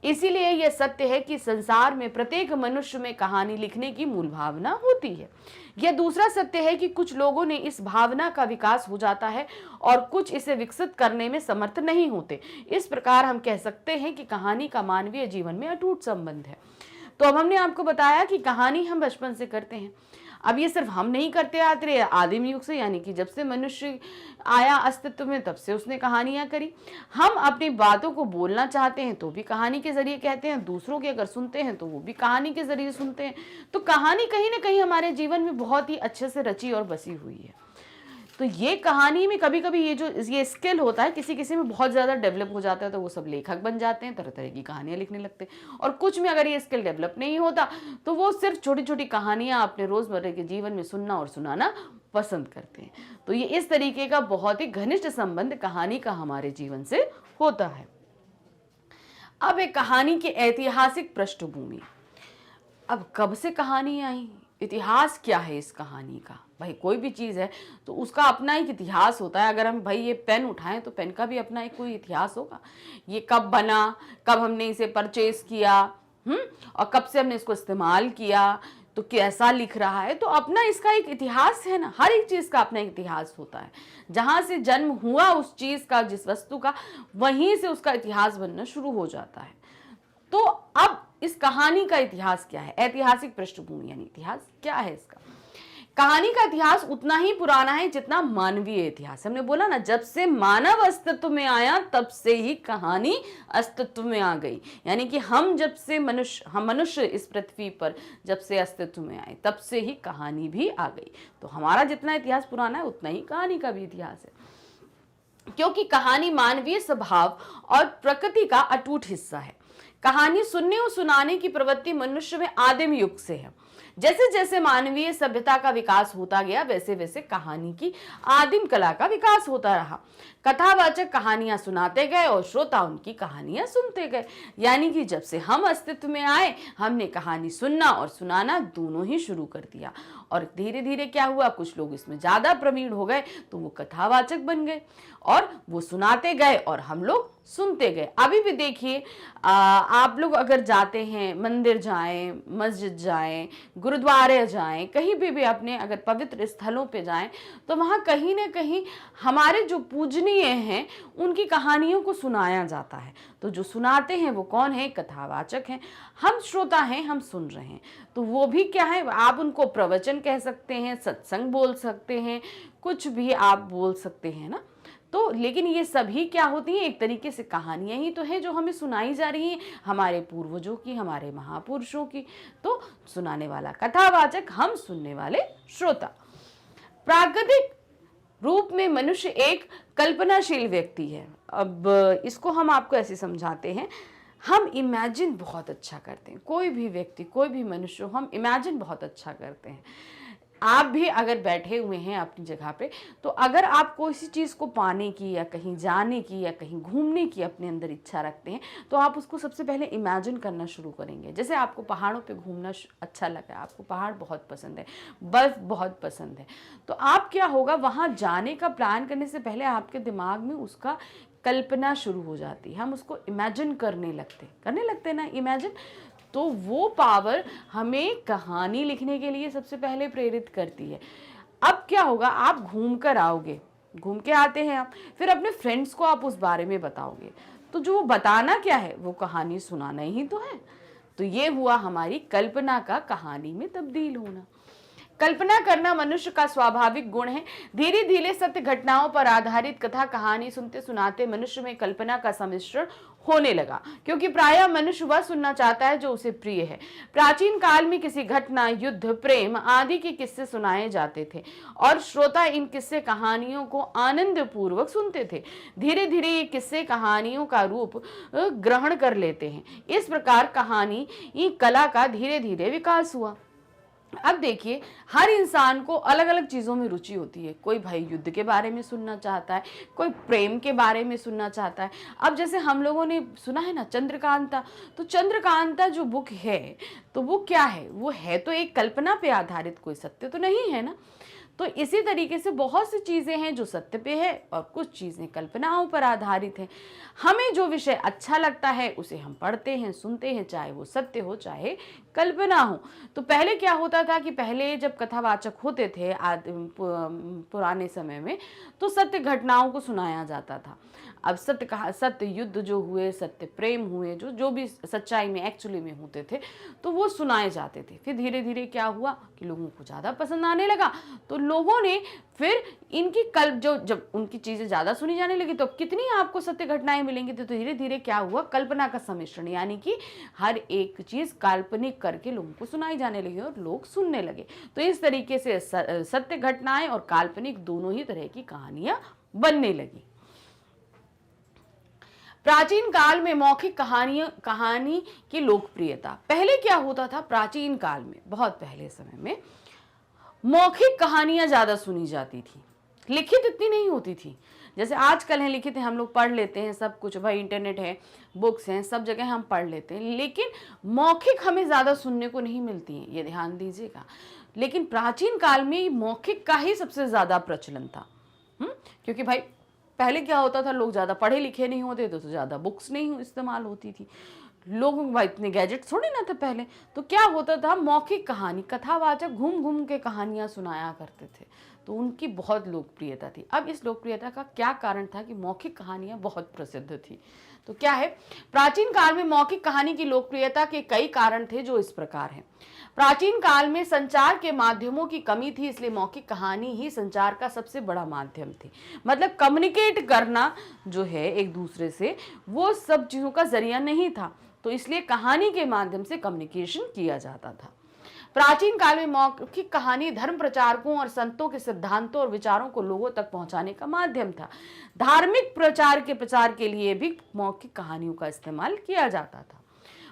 इसीलिए यह सत्य है कि संसार में प्रत्येक मनुष्य में कहानी लिखने की मूल भावना होती है। यह दूसरा सत्य है कि कुछ लोगों ने इस भावना का विकास हो जाता है और कुछ इसे विकसित करने में समर्थ नहीं होते। इस प्रकार हम कह सकते हैं कि कहानी का मानवीय जीवन में अटूट संबंध है। तो अब हमने आपको बताया कि कहानी हम बचपन से करते हैं। अब ये सिर्फ हम नहीं करते आते रहे, आदिम युग से, यानी कि जब से मनुष्य आया अस्तित्व में तब से उसने कहानियां करी। हम अपनी बातों को बोलना चाहते हैं तो भी कहानी के जरिए कहते हैं, दूसरों के अगर सुनते हैं तो वो भी कहानी के जरिए सुनते हैं। तो कहानी कहीं ना कहीं हमारे जीवन में बहुत ही अच्छे से रची और बसी हुई है। तो ये कहानी में कभी कभी ये स्किल होता है, किसी किसी में बहुत ज़्यादा डेवलप हो जाता है तो वो सब लेखक बन जाते हैं, तरह तरह की कहानियाँ लिखने लगते हैं। और कुछ में अगर ये स्किल डेवलप नहीं होता तो वो सिर्फ छोटी छोटी कहानियाँ अपने रोज़मर्रा के जीवन में सुनना और सुनाना पसंद करते हैं। तो ये इस तरीके का बहुत ही घनिष्ठ संबंध कहानी का हमारे जीवन से होता है। अब एक कहानी की ऐतिहासिक पृष्ठभूमि। अब कब से कहानी आई, इतिहास क्या है इस कहानी का? भाई कोई भी चीज़ है तो उसका अपना एक इतिहास होता है। अगर हम भाई ये पेन उठाएं तो पेन का भी अपना एक कोई इतिहास होगा। ये कब बना, कब हमने इसे परचेज किया, और कब से हमने इसको इस्तेमाल किया, तो कैसा लिख रहा है, तो अपना इसका एक इतिहास है ना, हर एक चीज का अपना एक इतिहास होता है। जहां से जन्म हुआ उस चीज का, जिस वस्तु का, वहीं से उसका इतिहास बनना शुरू हो जाता है। तो अब इस कहानी का इतिहास क्या है, ऐतिहासिक पृष्ठभूमि यानी इतिहास क्या है इसका। कहानी का इतिहास उतना ही पुराना है जितना मानवीय इतिहास। हमने बोला ना, जब से मानव अस्तित्व में आया तब से ही कहानी अस्तित्व में आ गई। यानी कि हम मनुष्य इस पृथ्वी पर जब से अस्तित्व में आए तब से ही कहानी भी आ गई। तो हमारा जितना इतिहास पुराना है उतना ही कहानी का भी इतिहास है, क्योंकि कहानी मानवीय स्वभाव और प्रकृति का अटूट हिस्सा है। कहानी सुनने और सुनाने की प्रवृत्ति मनुष्य में आदिम युग से है। जैसे जैसे मानवीय सभ्यता का विकास होता गया वैसे वैसे कहानी की आदिम कला का विकास होता रहा। कथावाचक कहानियां सुनाते गए और श्रोता उनकी कहानियां सुनते गए। यानी कि जब से हम अस्तित्व में आए हमने कहानी सुनना और सुनाना दोनों ही शुरू कर दिया। और धीरे धीरे क्या हुआ, कुछ लोग इसमें ज्यादा प्रवीण हो गए तो वो कथावाचक बन गए और वो सुनाते गए और हम लोग सुनते गए। अभी भी देखिए, आप लोग अगर जाते हैं, मंदिर जाएं, मस्जिद जाएं, गुरुद्वारे जाएं, कहीं भी अपने अगर पवित्र स्थलों पे जाएं, तो वहाँ कहीं ना कहीं हमारे जो पूजनीय हैं उनकी कहानियों को सुनाया जाता है। तो जो सुनाते हैं वो कौन है, कथावाचक हैं। हम श्रोता हैं, हम सुन रहे हैं। तो वो भी क्या है, आप उनको प्रवचन कह सकते हैं, सत्संग बोल सकते हैं, कुछ भी आप बोल सकते हैं ना। तो लेकिन ये सभी क्या होती हैं, एक तरीके से कहानियां ही तो है जो हमें सुनाई जा रही हैं, हमारे पूर्वजों की, हमारे महापुरुषों की। तो सुनाने वाला कथावाचक, हम सुनने वाले श्रोता। प्राकृतिक रूप में मनुष्य एक कल्पनाशील व्यक्ति है। अब इसको हम आपको ऐसे समझाते हैं, हम इमेजिन बहुत अच्छा करते हैं। कोई भी व्यक्ति, कोई भी मनुष्य, हम इमेजिन बहुत अच्छा करते हैं। आप भी अगर बैठे हुए हैं अपनी जगह पे, तो अगर आप कोई सी चीज़ को पाने की या कहीं जाने की या कहीं घूमने की अपने अंदर इच्छा रखते हैं, तो आप उसको सबसे पहले इमेजिन करना शुरू करेंगे। जैसे आपको पहाड़ों पे घूमना अच्छा लगा, आपको पहाड़ बहुत पसंद है, बर्फ़ बहुत पसंद है, तो आप क्या होगा, वहाँ जाने का प्लान करने से पहले आपके दिमाग में उसका कल्पना शुरू हो जाती है। हम उसको इमेजिन करने लगते ना इमेजिन। तो वो पावर हमें कहानी लिखने के लिए सबसे पहले प्रेरित करती है। अब क्या होगा, आप घूम कर आओगे, घूम के आते हैं आप, फिर अपने फ्रेंड्स को आप उस बारे में बताओगे, तो जो वो बताना क्या है, वो कहानी सुनाना ही तो है। तो ये हुआ हमारी कल्पना का कहानी में तब्दील होना। कल्पना करना मनुष्य का स्वाभाविक गुण है। धीरे धीरे सत्य घटनाओं पर आधारित कथा कहानी सुनते सुनाते मनुष्य में कल्पना का सम्मिश्रण होने लगा, क्योंकि प्रायः मनुष्य वह सुनना चाहता है जो उसे प्रिय है। प्राचीन काल में किसी घटना, युद्ध, प्रेम आदि के किस्से सुनाए जाते थे और श्रोता इन किस्से कहानियों को आनंद पूर्वक सुनते थे। धीरे धीरे ये किस्से कहानियों का रूप ग्रहण कर लेते हैं। इस प्रकार कहानी कला का धीरे धीरे विकास हुआ। अब देखिए, हर इंसान को अलग अलग चीज़ों में रुचि होती है। कोई भाई युद्ध के बारे में सुनना चाहता है, कोई प्रेम के बारे में सुनना चाहता है। अब जैसे हम लोगों ने सुना है ना चंद्रकांता, तो चंद्रकांता जो बुक है, तो वो क्या है, वो है तो एक कल्पना पे आधारित, कोई सत्य तो नहीं है ना। तो इसी तरीके से बहुत सी चीज़ें हैं जो सत्य पे है और कुछ चीज़ें कल्पनाओं पर आधारित हैं। हमें जो विषय अच्छा लगता है उसे हम पढ़ते हैं, सुनते हैं, चाहे वो सत्य हो चाहे कल्पना हो। तो पहले क्या होता था कि पहले जब कथावाचक होते थे पुराने समय में, तो सत्य घटनाओं को सुनाया जाता था। अब सत्य युद्ध जो हुए, सत्य प्रेम हुए, जो भी सच्चाई में एक्चुअली में होते थे, तो वो सुनाए जाते थे। फिर धीरे धीरे क्या हुआ कि लोगों को ज़्यादा पसंद आने लगा, तो लोगों ने फिर इनकी जब उनकी चीज़ें ज़्यादा सुनी जाने लगी, तो कितनी आपको सत्य घटनाएं मिलेंगी। तो धीरे धीरे क्या हुआ, कल्पना का सम्मिश्रण, यानी कि हर एक चीज़ काल्पनिक करके लोगों को सुनाई जाने लगी और लोग सुनने लगे। तो इस तरीके से सत्य घटनाएं और काल्पनिक दोनों ही तरह की कहानियां बनने लगी। प्राचीन काल में मौखिक कहानी की लोकप्रियता। पहले क्या होता था, प्राचीन काल में, बहुत पहले समय में मौखिक कहानियां ज्यादा सुनी जाती थी, लिखित इतनी नहीं होती थी। जैसे आजकल है लिखित है, हम लोग पढ़ लेते हैं सब कुछ, भाई इंटरनेट है, बुक्स हैं, सब जगह हम पढ़ लेते हैं, लेकिन मौखिक हमें ज़्यादा सुनने को नहीं मिलती हैं, ये ध्यान दीजिएगा। लेकिन प्राचीन काल में मौखिक का ही सबसे ज़्यादा प्रचलन था। क्योंकि भाई पहले क्या होता था, लोग ज़्यादा पढ़े लिखे नहीं होते तो ज़्यादा बुक्स नहीं इस्तेमाल होती थी, लोगों के भाई इतने गैजेट थोड़ी ना थे पहले, तो क्या होता था, मौखिक कहानी, कथावाचक घूम घूम के कहानियां सुनाया करते थे, तो उनकी बहुत लोकप्रियता थी। अब इस लोकप्रियता का क्या कारण था कि मौखिक कहानियां बहुत प्रसिद्ध थी। तो क्या है, प्राचीन काल में मौखिक कहानी की लोकप्रियता के कई कारण थे जो इस प्रकार हैं। प्राचीन काल में संचार के माध्यमों की कमी थी, इसलिए मौखिक कहानी ही संचार का सबसे बड़ा माध्यम थी। मतलब कम्युनिकेट करना जो है एक दूसरे से, वो सब चीज़ों का जरिया नहीं था, तो इसलिए कहानी के माध्यम से कम्युनिकेशन किया जाता था। प्राचीन काल में मौखिक कहानी धर्म प्रचारकों और संतों के सिद्धांतों और विचारों को लोगों तक पहुंचाने का माध्यम था। धार्मिक प्रचार के लिए भी मौखिक कहानियों का इस्तेमाल किया जाता था।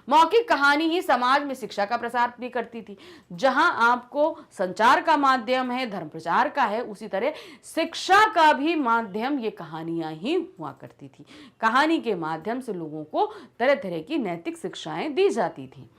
मौखिक कहानी ही समाज में शिक्षा का प्रसार भी करती थी। जहां आपको संचार का माध्यम है, धर्म प्रचार का है, उसी तरह शिक्षा का भी माध्यम ये कहानियां ही हुआ करती थी। कहानी के माध्यम से लोगों को तरह तरह की नैतिक शिक्षाएं दी जाती थी।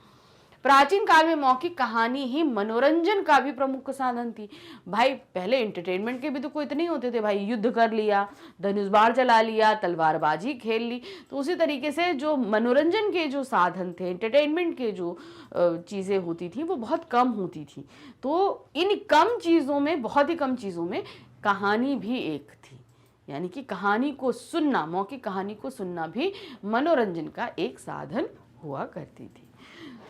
प्राचीन काल में मौखिक कहानी ही मनोरंजन का भी प्रमुख साधन थी। भाई पहले एंटरटेनमेंट के भी तो कोई इतने होते थे, भाई युद्ध कर लिया, धनुष बाण चला लिया, तलवारबाजी खेल ली, तो उसी तरीके से जो मनोरंजन के जो साधन थे, एंटरटेनमेंट के जो चीज़ें होती थी वो बहुत कम होती थी। तो इन कम चीज़ों में, बहुत ही कम चीज़ों में कहानी भी एक थी, यानी कि कहानी को सुनना, मौखिक कहानी को सुनना भी मनोरंजन का एक साधन हुआ करती थी।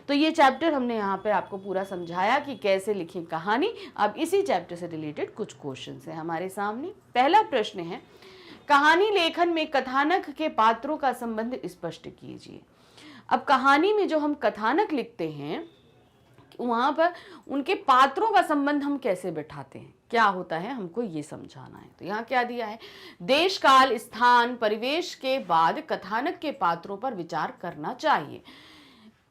तो ये चैप्टर हमने यहाँ पे आपको पूरा समझाया कि कैसे लिखें कहानी। अब इसी चैप्टर से रिलेटेड कुछ क्वेश्चंस हैं हमारे सामने। पहला प्रश्न है, कहानी लेखन में कथानक के पात्रों का संबंध स्पष्ट कीजिए। अब कहानी में जो हम कथानक लिखते हैं, वहाँ पर उनके पात्रों का संबंध हम कैसे बैठाते हैं, क्या होता है, हमको ये समझाना है। तो यहाँ क्या दिया है, देश, काल, स्थान, परिवेश के बाद कथानक के पात्रों पर विचार करना चाहिए।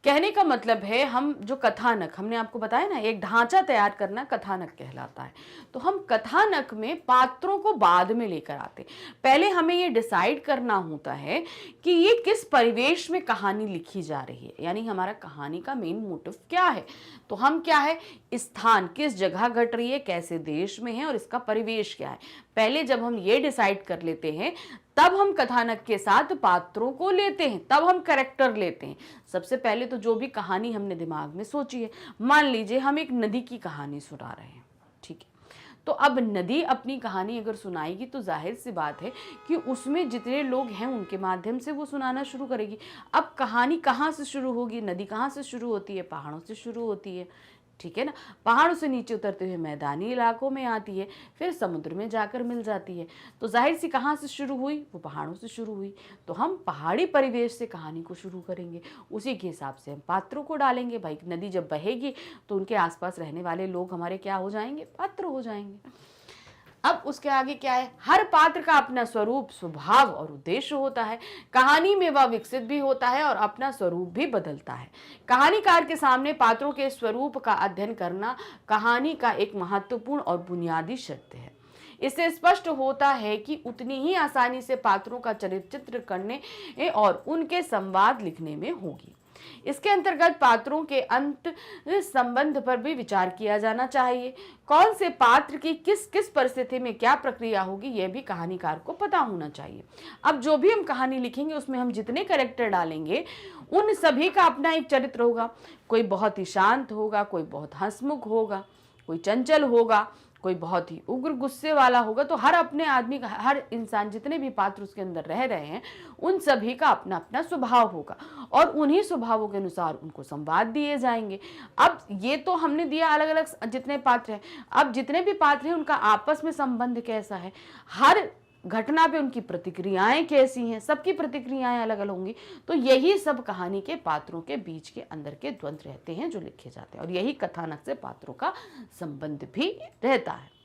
कहने का मतलब है, हम जो कथानक, हमने आपको बताया ना, एक ढांचा तैयार करना कथानक कहलाता है। तो हम कथानक में पात्रों को बाद में लेकर आते, पहले हमें ये डिसाइड करना होता है कि ये किस परिवेश में कहानी लिखी जा रही है, यानी हमारा कहानी का मेन मोटिव क्या है। तो हम क्या है, स्थान, किस जगह घट रही है, कैसे देश में है, और इसका परिवेश क्या है। पहले जब हम ये डिसाइड कर लेते हैं, तब हम कथानक के साथ पात्रों को लेते हैं, तब हम कैरेक्टर लेते हैं। सबसे पहले तो जो भी कहानी हमने दिमाग में सोची है, मान लीजिए हम एक नदी की कहानी सुना रहे हैं, ठीक है, तो अब नदी अपनी कहानी अगर सुनाएगी तो जाहिर सी बात है कि उसमें जितने लोग हैं उनके माध्यम से वो सुनाना शुरू करेगी। अब कहानी कहाँ से शुरू होगी, नदी कहाँ से शुरू होती है, पहाड़ों से शुरू होती है, ठीक है ना। पहाड़ों से नीचे उतरते हुए मैदानी इलाकों में आती है, फिर समुद्र में जाकर मिल जाती है। तो जाहिर सी कहाँ से शुरू हुई, वो पहाड़ों से शुरू हुई। तो हम पहाड़ी परिवेश से कहानी को शुरू करेंगे, उसी के हिसाब से हम पात्रों को डालेंगे। भाई नदी जब बहेगी तो उनके आसपास रहने वाले लोग हमारे क्या हो जाएंगे, पात्र हो जाएंगे। अब उसके आगे क्या है, हर पात्र का अपना स्वरूप, स्वभाव और उद्देश्य होता है। कहानी में वह विकसित भी होता है और अपना स्वरूप भी बदलता है। कहानीकार के सामने पात्रों के स्वरूप का अध्ययन करना कहानी का एक महत्वपूर्ण और बुनियादी शर्त है। इससे स्पष्ट होता है कि उतनी ही आसानी से पात्रों का चरित्र करने और उनके संवाद लिखने में होगी। इसके अंतर्गत पात्रों के अंत संबंध पर भी विचार किया जाना चाहिए। कौन से पात्र की किस किस परिस्थिति में क्या प्रक्रिया होगी, यह भी कहानीकार को पता होना चाहिए। अब जो भी हम कहानी लिखेंगे उसमें हम जितने कैरेक्टर डालेंगे उन सभी का अपना एक चरित्र होगा। कोई बहुत ही शांत होगा, कोई बहुत हंसमुख होगा, कोई चंचल होगा, कोई बहुत ही उग्र गुस्से वाला होगा। तो हर अपने आदमी का, हर इंसान, जितने भी पात्र उसके अंदर रह रहे हैं, उन सभी का अपना अपना स्वभाव होगा और उन्हीं स्वभावों के अनुसार उनको संवाद दिए जाएंगे। अब ये तो हमने दिया अलग अलग जितने पात्र हैं, अब जितने भी पात्र हैं उनका आपस में संबंध कैसा है, हर घटना पे उनकी प्रतिक्रियाएं कैसी हैं, सबकी प्रतिक्रियाएं अलग अलग होंगी। तो यही सब कहानी के पात्रों के बीच के अंदर के द्वंद्व रहते हैं जो लिखे जाते हैं, और यही कथानक से पात्रों का संबंध भी रहता है।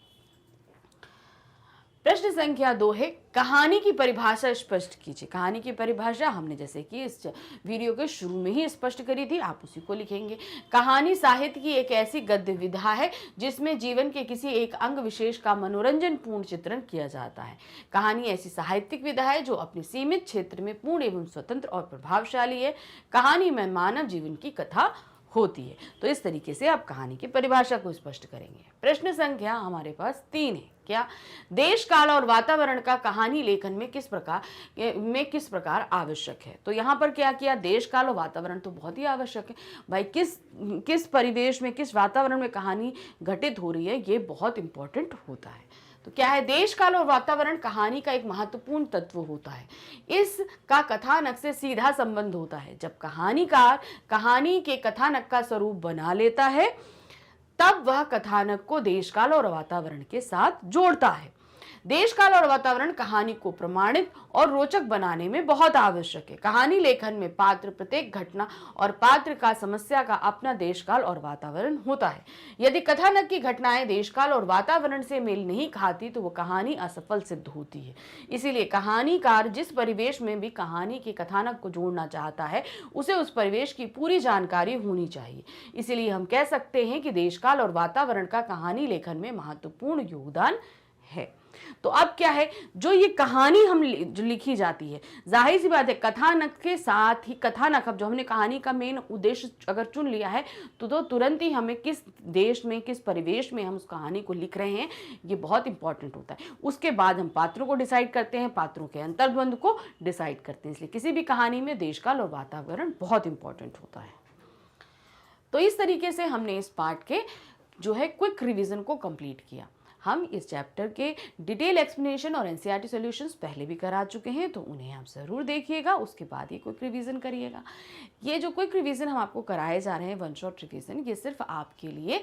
प्रश्न संख्या 2 है, कहानी की परिभाषा स्पष्ट कीजिए। कहानी की परिभाषा हमने जैसे कि इस वीडियो के शुरू में ही स्पष्ट करी थी, आप उसी को लिखेंगे। कहानी साहित्य की एक ऐसी गद्य विधा है जिसमें जीवन के किसी एक अंग विशेष का मनोरंजन पूर्ण चित्रण किया जाता है। कहानी ऐसी साहित्यिक विधा है जो अपने सीमित क्षेत्र में पूर्ण एवं स्वतंत्र और प्रभावशाली है। कहानी में मानव जीवन की कथा होती है। तो इस तरीके से आप कहानी की परिभाषा को स्पष्ट करेंगे। प्रश्न संख्या हमारे पास 3 है। क्या? देश काल और वातावरण का कहानी लेखन में किस प्रकार आवश्यक है। तो यहाँ पर क्या किया, देश काल और वातावरण तो बहुत ही आवश्यक है भाई, किस परिवेश में, किस वातावरण में कहानी घटित हो रही है, ये बहुत इंपॉर्टेंट होता है। तो क्या है, देश काल और वातावरण कहानी का एक महत्वपूर्ण तत्व होता है। इसका कथानक से सीधा संबंध होता है। जब कहानीकार कहानी के कथानक का स्वरूप बना लेता है तब वह कथानक को देश काल और वातावरण के साथ जोड़ता है। देश काल और वातावरण कहानी को प्रमाणित और रोचक बनाने में बहुत आवश्यक है। कहानी लेखन में पात्र, प्रत्येक घटना और पात्र का समस्या का अपना देश काल और वातावरण होता है। यदि कथानक की घटनाएं देश काल और वातावरण से मेल नहीं खाती तो वो कहानी असफल सिद्ध होती है। इसीलिए कहानीकार जिस परिवेश में भी कहानी के कथानक को जोड़ना चाहता है उसे उस परिवेश की पूरी जानकारी होनी चाहिए। इसीलिए हम कह सकते हैं कि देश काल और वातावरण का कहानी लेखन में महत्वपूर्ण योगदान है। तो अब क्या है, जो ये कहानी जो लिखी जाती है, जाहिर सी बात है कथानक के साथ ही कथानक, अब जो हमने कहानी का मेन उद्देश्य अगर चुन लिया है तो तुरंत ही हमें किस देश में, किस परिवेश में हम उस कहानी को लिख रहे हैं, ये बहुत इंपॉर्टेंट होता है। उसके बाद हम पात्रों को डिसाइड करते हैं, पात्रों के अंतर्द्वंद को डिसाइड करते हैं। इसलिए किसी भी कहानी में देश काल और वातावरण बहुत इंपॉर्टेंट होता है। तो इस तरीके से हमने इस पार्ट के जो है क्विक रिवीजन को कंप्लीट किया। हम इस चैप्टर के डिटेल एक्सप्लेनेशन और एनसीईआरटी सॉल्यूशंस पहले भी करा चुके हैं, तो उन्हें आप ज़रूर देखिएगा, उसके बाद ही क्विक रिवीजन करिएगा। ये जो क्विक रिवीजन हम आपको कराए जा रहे हैं, वन शॉट रिवीजन, ये सिर्फ आपके लिए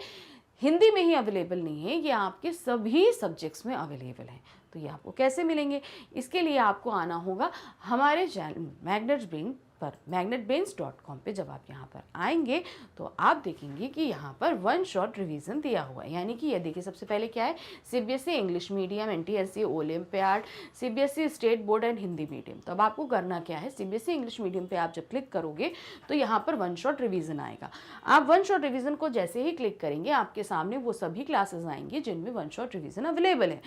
हिंदी में ही अवेलेबल नहीं है, ये आपके सभी सब्जेक्ट्स में अवेलेबल है। तो ये आपको कैसे मिलेंगे, इसके लिए आपको आना होगा हमारे चैनल मैग्नेट्स ब्रेन पर, magnetbrains.com पे। जब आप यहाँ पर आएंगे तो आप देखेंगे कि यहाँ पर वन शॉट रिवीजन दिया हुआ है। यानी कि ये देखिए, सबसे पहले क्या है, CBSE English medium, NTSC, olympiad, CBSE state board and Hindi medium. तो अब आपको करना क्या है, सीबीएसई इंग्लिश मीडियम पे आप जब क्लिक करोगे तो यहाँ पर वन शॉट रिवीजन आएगा। आप वन शॉट रिवीजन को जैसे ही क्लिक करेंगे आपके सामने वो सभी क्लासेस आएंगी जिनमें वन शॉट रिवीजन अवेलेबल है,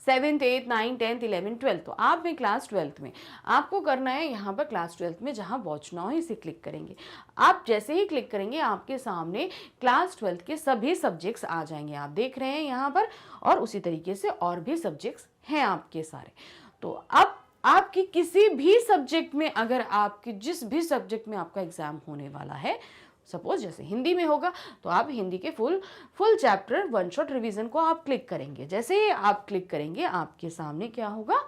7th, 8th, 9th, 10th, 11th, 12th। तो आप में क्लास 12th में आपको करना है, यहाँ पर क्लास 12th में जहाँ वॉच नाउ इसे क्लिक करेंगे। आप जैसे ही क्लिक करेंगे आपके सामने क्लास 12th के सभी सब्जेक्ट्स आ जाएंगे, आप देख रहे हैं यहाँ पर, और उसी तरीके से और भी सब्जेक्ट्स हैं आपके सारे। तो अब आपकी किसी भी सब्जेक्ट में, अगर आपके जिस भी सब्जेक्ट में आपका एग्जाम होने वाला है, सपोज जैसे हिंदी में होगा तो आप हिंदी के full chapter one shot revision को आप क्लिक करेंगे। जैसे ही आप क्लिक करेंगे आपके सामने क्या होगा,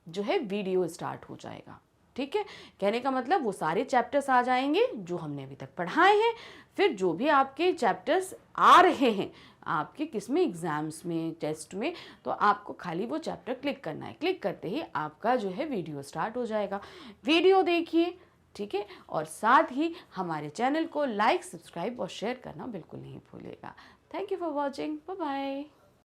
जो है वीडियो स्टार्ट हो जाएगा। ठीक है, कहने का मतलब वो सारे चैप्टर्स आ जाएंगे जो हमने अभी तक पढ़ाए हैं। फिर जो भी आपके चैप्टर्स आ रहे हैं आपके किसमें, एग्जाम्स में, टेस्ट में, तो आपको खाली वो चैप्टर क्लिक करना है। क्लिक करते ही आपका जो है वीडियो स्टार्ट हो जाएगा। वीडियो देखिए, ठीक है, और साथ ही हमारे चैनल को लाइक, सब्सक्राइब और शेयर करना बिल्कुल नहीं भूलिएगा। Thank you for watching, bye bye.